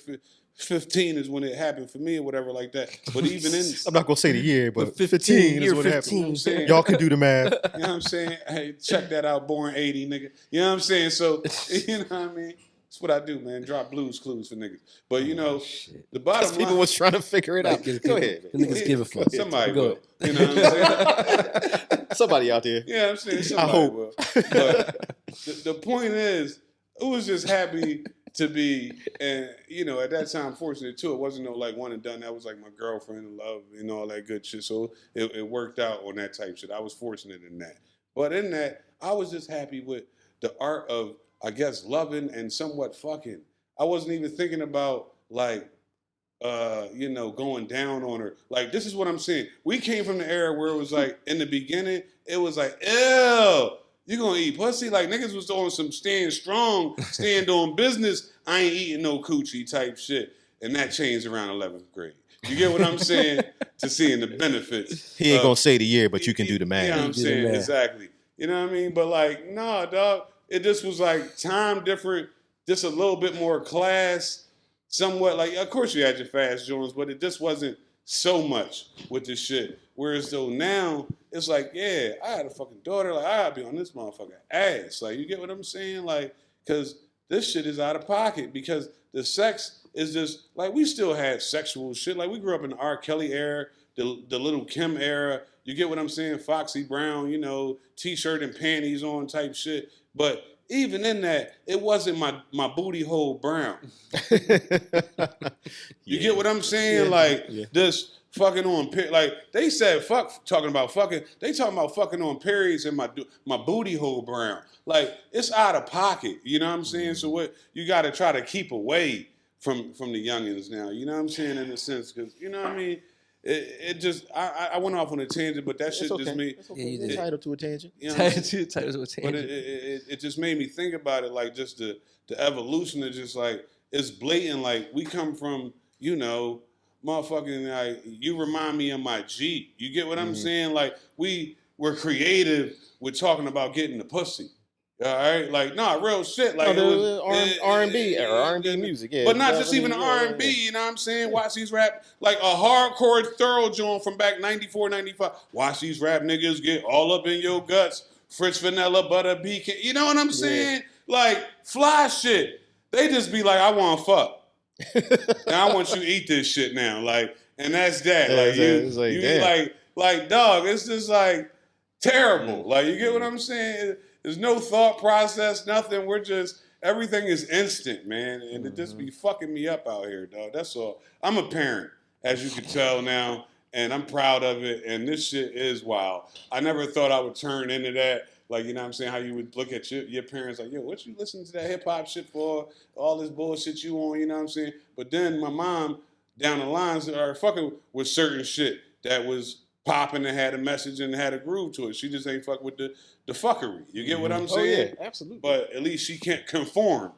15 is when it happened for me or whatever like that. But even in... I'm not going to say the year, but 15 is when it happened. You know, y'all can do the math. You know what I'm saying? Hey, check that out, born 80, nigga. You know what I'm saying? So, you know what I mean? That's what I do, man. Drop blues clues for niggas. But, you know, the bottom line... People was trying to figure it out. Go ahead. Niggas give a fuck. Somebody will. You know what I'm saying? Somebody out there. Yeah, I'm saying somebody will. But the point is, it was just happy to be, and, you know, at that time, fortunate too. It wasn't no like one and done. That was like my girlfriend and love and all that good shit. So it worked out on that type shit. I was fortunate in that. But in that, I was just happy with the art of, I guess, loving and somewhat fucking. I wasn't even thinking about like, you know, going down on her. Like, this is what I'm saying. We came from the era where it was like, in the beginning, it was like, ew, You gonna eat pussy? Like niggas was doing some stand strong, stand on business. I ain't eating no coochie type shit. And that changed around 11th grade. You get what I'm saying? To seeing the benefits. He ain't gonna say the year, but you can do the math. You know what I'm saying? Exactly. You know what I mean? But like, nah, dog. It just was like time different, just a little bit more class, somewhat like, of course you had your fast joints, but it just wasn't so much with this shit. Whereas though now, it's like, yeah, I had a fucking daughter, like I gotta be on this motherfucking ass. Like, you get what I'm saying? Like, cause this shit is out of pocket because the sex is just, like we still had sexual shit. Like we grew up in the R. Kelly era, the Little Kim era. You get what I'm saying? Foxy Brown, you know, t-shirt and panties on type shit. But even in that, it wasn't my booty hole brown. You get what I'm saying? This fucking on, like they said, fuck talking about fucking. They talking about fucking on periods and my booty hole brown. Like it's out of pocket. You know what I'm saying? So what you got to try to keep away from the youngins now. You know what I'm saying in a sense because you know what I mean. It just I went off on a tangent, but that shit just made You're entitled to a tangent. You know what I'm saying? Entitled to a tangent. But it just made me think about it, like just the evolution of just like it's blatant. Like we come from, you know, motherfucking like you remind me of my Jeep. You get what I'm saying? Like we were creative with talking about getting the pussy. All right, like real shit. Like R&B music, yeah. But not just even R&B. You know what I'm saying? Watch these rap, like a hardcore thorough joint from back 94, 95. Watch these rap niggas get all up in your guts. Fritz Vanilla, Butter Pecan. You know what I'm saying? Like fly shit. They just be like, I want to fuck. And I want you to eat this shit now. Like, and that's that. Like dog. It's just like terrible. Like you get what I'm saying? There's no thought process, nothing. We're just, everything is instant, man. And it just be fucking me up out here, dog. That's all. I'm a parent, as you can tell now, and I'm proud of it. And this shit is wild. I never thought I would turn into that. Like, you know what I'm saying? How you would look at your parents like, yo, what you listen to that hip hop shit for? All this bullshit you on, you know what I'm saying? But then my mom, down the lines, are fucking with certain shit that was popping and had a message and had a groove to it. She just ain't fuck with the fuckery. You get what I'm saying? Oh, yeah, absolutely. But at least she can't conform.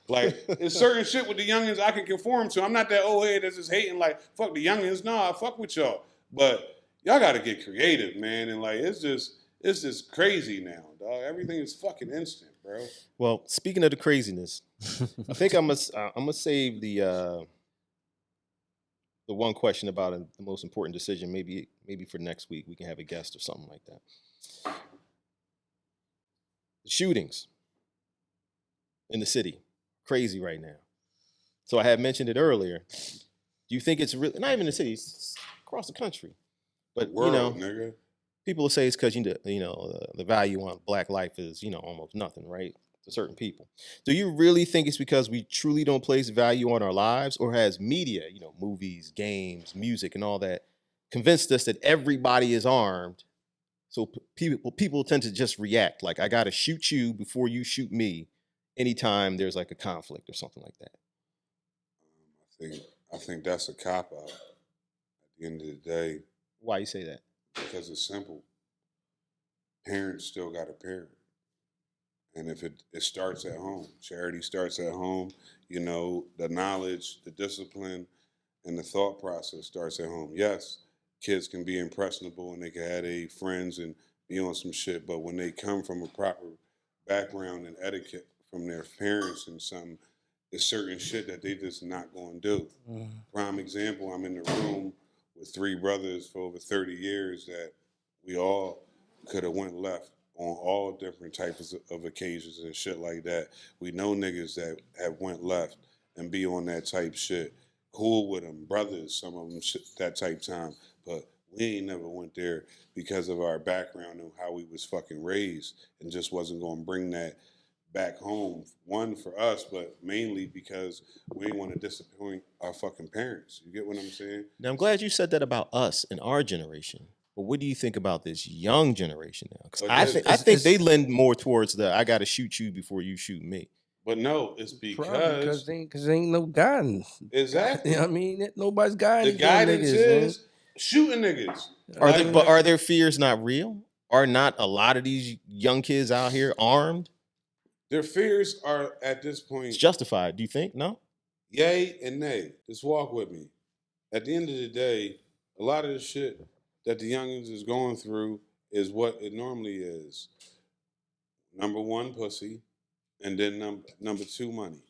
Like, there's certain shit with the youngins I can conform to. I'm not that old head that's just hating like, fuck the youngins. Nah, I fuck with y'all. But y'all got to get creative, man. And like, it's just crazy now, dog. Everything is fucking instant, bro. Well, speaking of the craziness, I think I'm gonna save the one question about the most important decision. Maybe for next week we can have a guest or something like that. The shootings in the city, crazy right now. So I had mentioned it earlier. Do you think it's really not even the city, it's across the country? But World, nigga. People will say it's because the value on black life is almost nothing, right? To certain people. Do you really think it's because we truly don't place value on our lives, or has media, movies, games, music, and all that convinced us that everybody is armed? So people tend to just react like, I got to shoot you before you shoot me anytime there's like a conflict or something like that. I think that's a cop-out at the end of the day. Why you say that? Because it's simple. Parents still got to parent. And if it starts at home, charity starts at home, the knowledge, the discipline, and the thought process starts at home. Yes, kids can be impressionable and they can have their friends and be on some shit, but when they come from a proper background and etiquette from their parents and something, it's certain shit that they just not going to do. Prime example, I'm in the room with 3 brothers for over 30 years that we all could have went left on all different types of occasions and shit like that. We know niggas that have went left and be on that type shit. Cool with them, brothers, some of them that type time. But we ain't never went there because of our background and how we was fucking raised, and just wasn't going to bring that back home. One, for us, but mainly because we ain't want to disappoint our fucking parents. You get what I'm saying? Now, I'm glad you said that about us and our generation. But what do you think about this young generation now? Because I think they lend more towards I got to shoot you before you shoot me. But no, it's because there ain't no guidance. Exactly. You know what I mean? Nobody's guiding. The guidance is shooting niggas. Are their fears not real? are not a lot of these young kids out here armed? Their fears are at this point. It's justified. Do you think? No? Yay and nay. Just walk with me. At the end of the day, a lot of the shit that the youngins is going through is what it normally is. Number one, pussy, and then number two, money.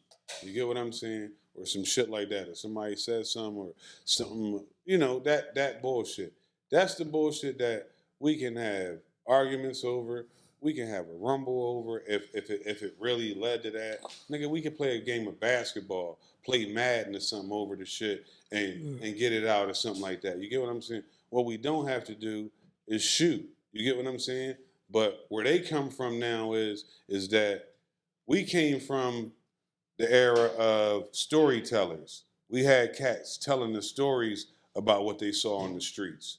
You get what I'm saying? Or some shit like that. If somebody says something or something, that bullshit. That's the bullshit that we can have arguments over. We can have a rumble over if it really led to that. Nigga, we could play a game of basketball, play Madden or something over the shit and get it out or something like that. You get what I'm saying? What we don't have to do is shoot. You get what I'm saying? But where they come from now is that we came from the era of storytellers. We had cats telling the stories about what they saw on the streets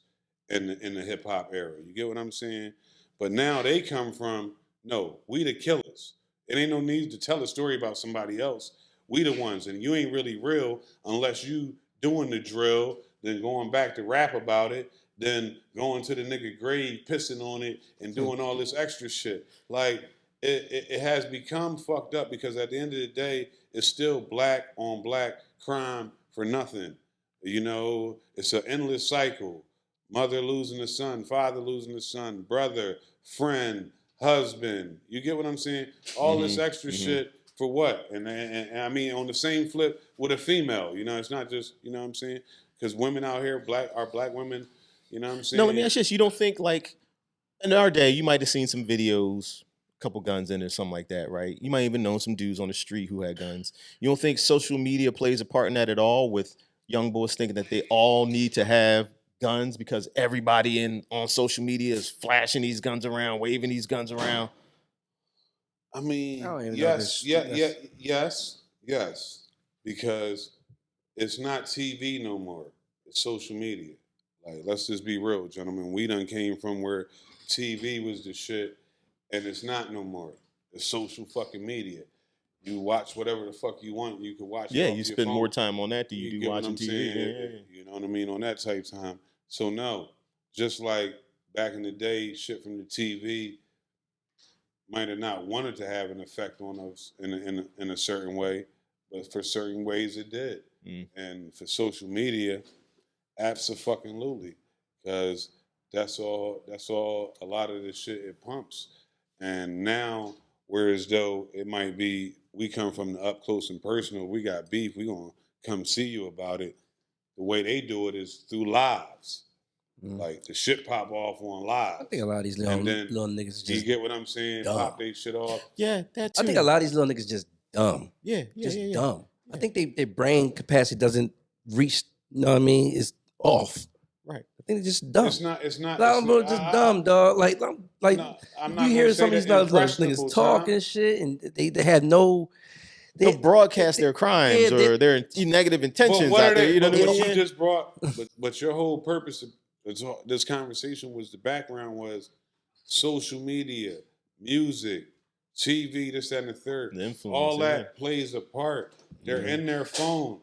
in the hip hop era. You get what I'm saying? But now they come from, no, we the killers. It ain't no need to tell a story about somebody else. We the ones, and you ain't really real unless you doing the drill, then going back to rap about it, then going to the nigga grave, pissing on it, and doing all this extra shit. Like, it has become fucked up because at the end of the day, it's still black on black crime for nothing. It's an endless cycle. Mother losing a son, father losing a son, brother, friend, husband. You get what I'm saying? All this extra shit for what? And I mean, on the same flip with a female, it's not just, what I'm saying? Because women out here, black women, what I'm saying? No, let me ask you this. You don't think, like, in our day, you might have seen some videos, a couple guns in it or something like that, right? You might even know some dudes on the street who had guns. You don't think social media plays a part in that at all, with young boys thinking that they all need to have guns because everybody on social media is flashing these guns around, waving these guns around? I mean, yes, because it's not TV no more. It's social media. Like, let's just be real, gentlemen. We done came from where TV was the shit, and it's not no more. It's social fucking media. You watch whatever the fuck you want. You can watch. Yeah, you spend more time on that than you do watching TV. Yeah. You know what I mean? On that type of time. So no, just like back in the day, shit from the TV might have not wanted to have an effect on us in a certain way, but for certain ways it did. And for social media, abso-fucking-lutely, because that's all a lot of the shit it pumps. And now, whereas though it might be, we come from the up close and personal, we got beef, we gonna come see you about it. The way they do it is through lives. Like, the shit pop off on live. I think a lot of these little niggas just, you get what I'm saying? Dumb. Pop they shit off. Yeah, that too. I think a lot of these little niggas just dumb. Just dumb. I think their brain capacity doesn't reach, is off. Right. I think they're just dumb. It's not. Just dumb, dog. Like no, I'm not you hear some of these niggas talk and shit, and they have no. They'll broadcast their crimes or their negative intentions out there. You know what I mean? You just brought, but your whole purpose of this conversation was the background was social media, music, TV, this, that, and the third. All that plays a part. They're in their phone.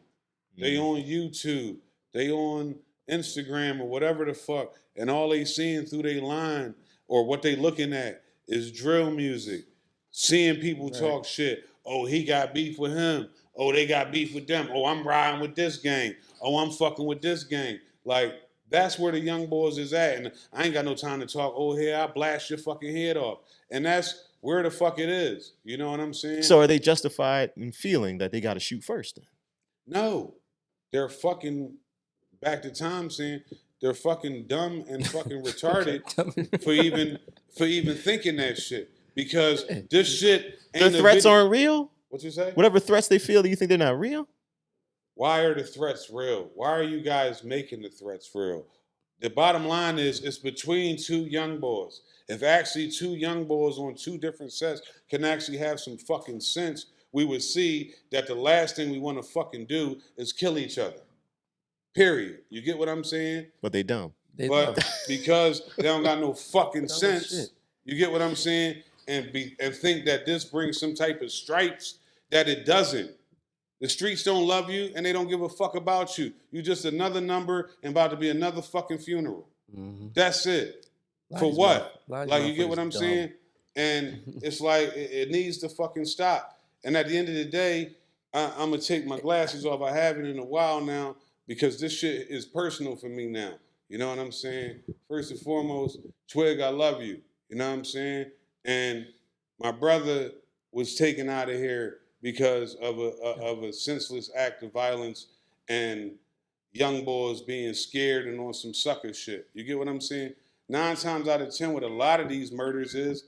They on YouTube. They on Instagram or whatever the fuck. And all they seeing through their line or what they looking at is drill music. Seeing people talk shit. Oh, he got beef with him. Oh, they got beef with them. Oh, I'm riding with this gang. Oh, I'm fucking with this gang. Like, that's where the young boys is at. And I ain't got no time to talk, oh, here, I blast your fucking head off. And that's where the fuck it is. You know what I'm saying? So are they justified in feeling that they got to shoot first then? No. They're fucking, back to Tom saying, they're fucking dumb and fucking retarded for even thinking that shit. Because this shit ain't the threats aren't real? What you say? Whatever threats they feel, do you think they're not real? Why are the threats real? Why are you guys making the threats real? The bottom line is it's between two young boys. If actually two young boys on two different sets can actually have some fucking sense, we would see that the last thing we want to fucking do is kill each other. Period. You get what I'm saying? But they dumb. Because they don't got no fucking sense. You get what I'm saying? And think that this brings some type of stripes that it doesn't. The streets don't love you and they don't give a fuck about you. You just another number and about to be another fucking funeral. That's it. For what? Like, you get what I'm saying? And it's like, it needs to fucking stop. And at the end of the day, I'm going to take my glasses off. I haven't in a while now because this shit is personal for me now. You know what I'm saying? First and foremost, Twig, I love you. You know what I'm saying? And my brother was taken out of here because of a senseless act of violence and young boys being scared and on some sucker shit. You get what I'm saying? 9 times out of 10, what a lot of these murders is,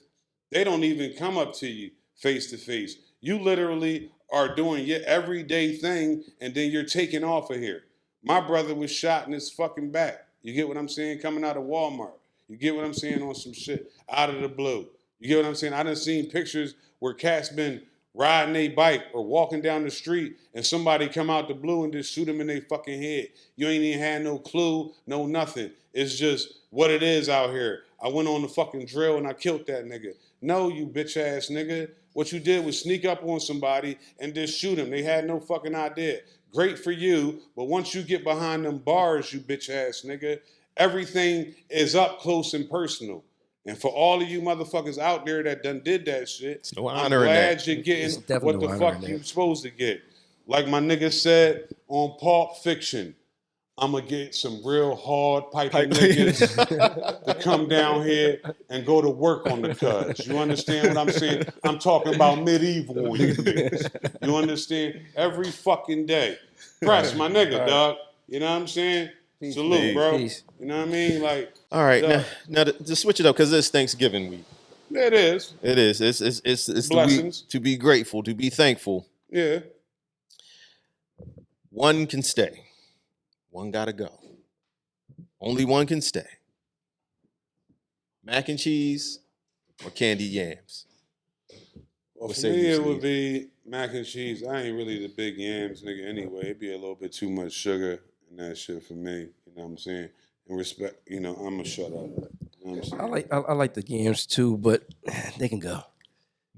they don't even come up to you face to face. You literally are doing your everyday thing, and then you're taking off of here. My brother was shot in his fucking back. You get what I'm saying? Coming out of Walmart. You get what I'm saying? On some shit out of the blue. You get what I'm saying? I done seen pictures where cats been riding a bike or walking down the street and somebody come out the blue and just shoot them in their fucking head. You ain't even had no clue, no nothing. It's just what it is out here. I went on the fucking drill and I killed that nigga. No, you bitch ass nigga. What you did was sneak up on somebody and just shoot him. They had no fucking idea. Great for you, but once you get behind them bars, you bitch ass nigga, everything is up close and personal. And for all of you motherfuckers out there that done did that shit, no I'm glad you're getting what the fuck you supposed to get. Like my nigga said on Pulp Fiction, I'm going to get some real hard piping niggas to come down here and go to work on the cuz. You understand what I'm saying? I'm talking about medieval on you niggas. You understand? Every fucking day. Press, my nigga, dog. You know what I'm saying? Peace, salute, bro. Peace. You know what I mean? Like, all right, now to switch it up because it's Thanksgiving week. It is. It is. It's the week to be grateful, to be thankful. Yeah. One can stay. One gotta go. Only one can stay. Mac and cheese or candied yams? Well, for me, it would be mac and cheese. I ain't really the big yams nigga anyway. It'd be a little bit too much sugar in that shit for me. You know what I'm saying? And respect, you know, I'm gonna shut up. You know what I'm saying? I like the yams too, but they can go.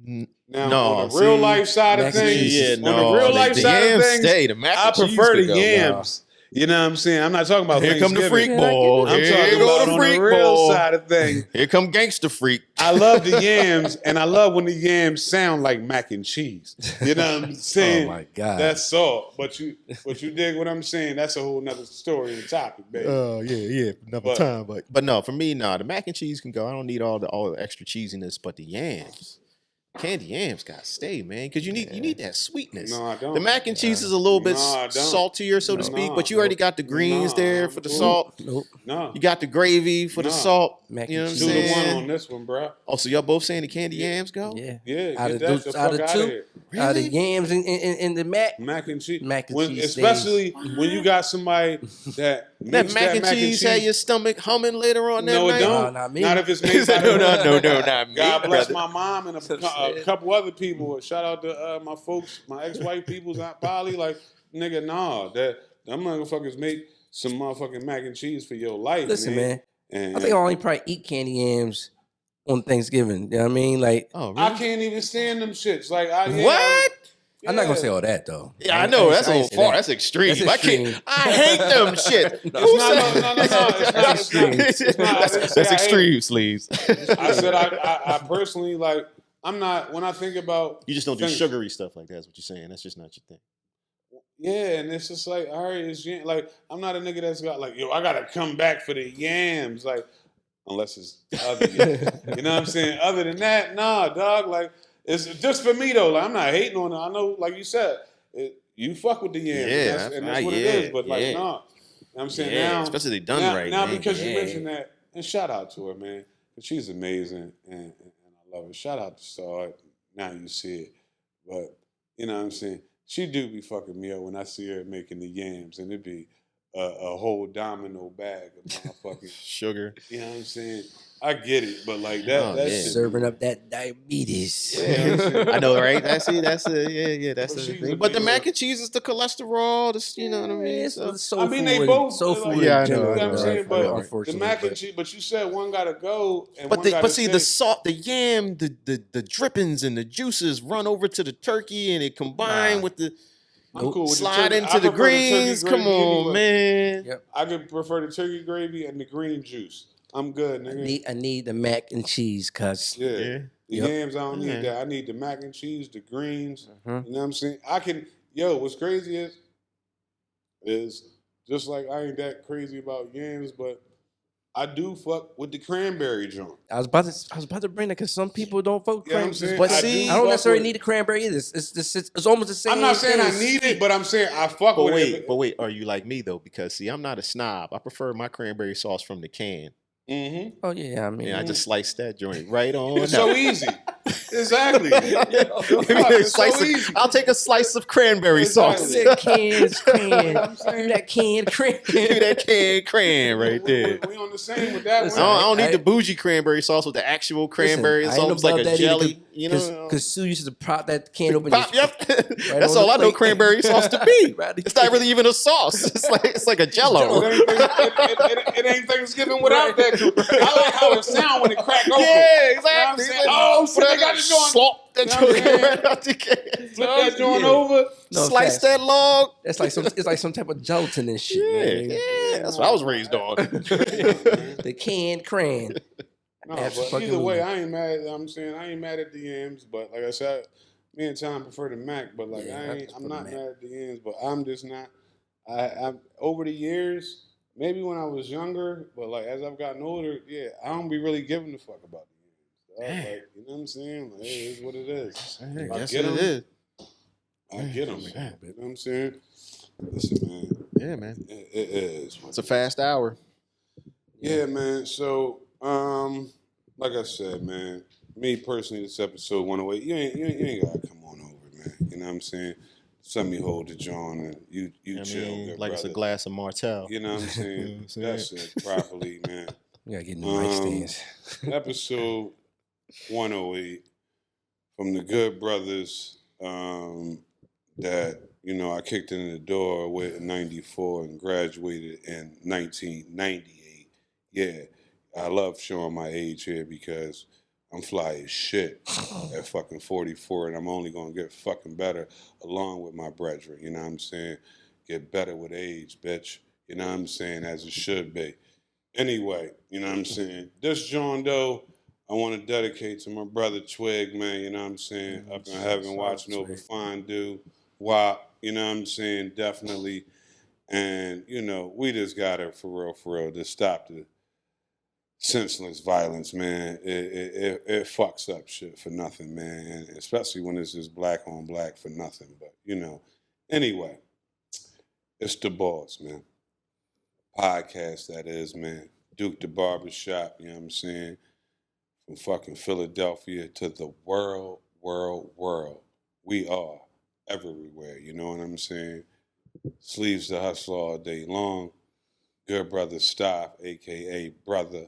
Now, on the real life side of things, on the real life side of things, I prefer the yams. You know what I'm saying? I'm not talking about here come the freak ball. I'm talking about on the real side of things. Here come gangster freak. I love the yams, and I love when the yams sound like mac and cheese. You know what I'm saying? Oh my God. That's salt. But you dig what I'm saying? That's a whole nother story and topic, baby. Oh yeah, another time. But no, for me, the mac and cheese can go. I don't need all the extra cheesiness, but the yams. Candy yams gotta stay, man, because you need that sweetness. No, I don't. The mac and cheese is a little bit saltier, so to speak, but you already got the greens there for the salt. No, you got the gravy for the salt. You know what I'm saying? 2-1 on this one, bro. Oh, so y'all both saying the candy yams go? Yeah. Out of two, really? Out of yams and the mac and cheese, especially when you got somebody that makes mac and cheese had your stomach humming later on that night. No, it don't. Not me. Not if it's made by no, not me. God bless my mom and a couple other people. Shout out to my folks, my ex-wife people's Aunt Polly. Like, nigga, nah, them motherfuckers make some motherfucking mac and cheese for your life. Listen, man. I think I only probably eat candy yams on Thanksgiving. You know what I mean? Like, oh, really? I can't even stand them shits. Like, what? I'm not gonna say all that though. Yeah, I know that's a little far. That's extreme. I hate them shit. That's extreme, sleeves. I said I personally like. I'm not, when I think about... You just don't do sugary stuff like that, is what you're saying. That's just not your thing. Yeah, and it's just like, all right, it's like, I'm not a nigga that's got like, yo, I got to come back for the yams. Like, unless it's other yams. You know what I'm saying? Other than that, nah, dog. Like, it's just for me, though. Like, I'm not hating on it. I know, like you said, you fuck with the yams. And that's what it is. But, like, nah. You know what I'm saying? Now, especially they done right, now, man. because you mentioned that, and shout out to her, man. She's amazing. And I love it. Shout out to Star. Now you see it. But, you know what I'm saying? She do be fucking me up when I see her making the yams. And it be a whole domino bag of motherfucking sugar. You know what I'm saying? I get it. But like that, that's serving up that diabetes. Yeah, I know, right? That's the thing. But the mac and cheese is the cholesterol. You know what I mean? It's soul I mean, they both. Soul food. Yeah, I You know know. what I'm saying? But unfortunately, the mac and cheese. But you said one gotta go. And but see, stay. the salt, the yam, the drippings and the juices run over to the turkey, and it combine with the. I'm cool with slide the into the greens. Come on, man. Yep. I could prefer the turkey gravy and the green juice. I'm good, nigga. I need the mac and cheese, cuz. Yeah. The yams, I don't need that. I need the mac and cheese, the greens. You know what I'm saying? What's crazy is just like I ain't that crazy about yams, but I do fuck with the cranberry joint. I was about to bring that because some people don't fuck with cranberry. But see, I don't necessarily need the cranberry either. It's almost the same. I'm not saying I need it, but I'm saying I fuck with it. But wait, are you like me though? Because see, I'm not a snob. I prefer my cranberry sauce from the can. Mm-hmm. Oh yeah, I mean, I just slice that joint right on. It's so easy. Exactly. It's so easy. I'll take a slice of cranberry sauce. That canned cran. That canned cran. That canned cran right there. We on the same with that one. I don't need the bougie cranberry sauce with the actual cranberry sauce, like a jelly. You know, because Sue used to prop that can open. Yep. That's all I know cranberry sauce to be. It's not really even a sauce. It's like a Jello. It ain't Thanksgiving without that. I like how it sounds when it crack open. Yeah, exactly. You know oh, shit, they got it going. Slop that joint right out the can. Flip that joint over. No, slice that log. It's like some type of gelatin and shit. Yeah, that's what I was raised on. The canned cran. No, but either way, I ain't mad. I'm saying I ain't mad at the yams, but like I said, me and Tom prefer the Mac. But like I'm not mad at the yams, but I'm just not. I'm over the years. Maybe when I was younger, but like as I've gotten older, I don't be really giving a fuck about the yams. Like, you know what I'm saying? Like, it is what it is. I get them. I get them. You know what I'm saying? Listen, man. Yeah, man. It is. It's a fast hour. Yeah, man. So, like I said, man, me personally, this episode 108, you ain't gotta come on over, man. You know what I'm saying? Let me hold the John and you chill. Like brother. it's a glass of Martell. You know what I'm saying? That's it properly, man. We gotta get new mic stands. Episode 108 from the good brothers that, I kicked in the door with in 94 and graduated in 1998. Yeah, I love showing my age here because I'm fly as shit at fucking 44, and I'm only gonna get fucking better along with my brethren. You know what I'm saying? Get better with age, bitch. You know what I'm saying? As it should be. Anyway, you know what I'm saying? This John Doe, I want to dedicate to my brother Twig, man. You know what I'm saying? Up in heaven, watching over Fine Dude, WAP. You know what I'm saying? Definitely. And we just got it for real to stop the senseless violence, man. It fucks up shit for nothing, man. And especially when it's just black on black for nothing. But anyway, it's the Bols, man. Podcast that is, man. Duke the Barbershop, you know what I'm saying? From fucking Philadelphia to the world. We are everywhere, you know what I'm saying? Sleeves the hustle all day long. Good brother Stop, a.k.a. Brother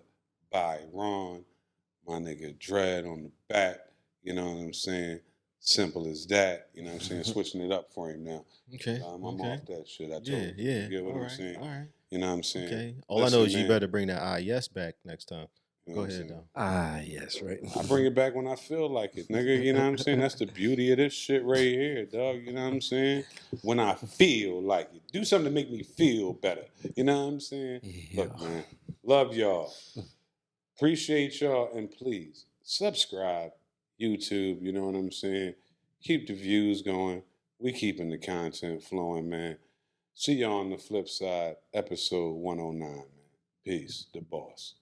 by Ron, my nigga Dread on the back, you know what I'm saying? Simple as that, you know what I'm saying? Switching it up for him now. Okay. I'm off that shit. I told you. Yeah. You get what I'm saying? All right. You know what I'm saying? Okay. All I know is you better bring that yes back next time. Go ahead, though. Yes, right. I bring it back when I feel like it, nigga. You know what I'm saying? That's the beauty of this shit right here, dog. You know what I'm saying? When I feel like it. Do something to make me feel better. You know what I'm saying? Yeah. Look, man. Love y'all. Appreciate y'all. And please, subscribe. YouTube, you know what I'm saying? Keep the views going. We keeping the content flowing, man. See y'all on the flip side. Episode 109, man. Peace. The Boss.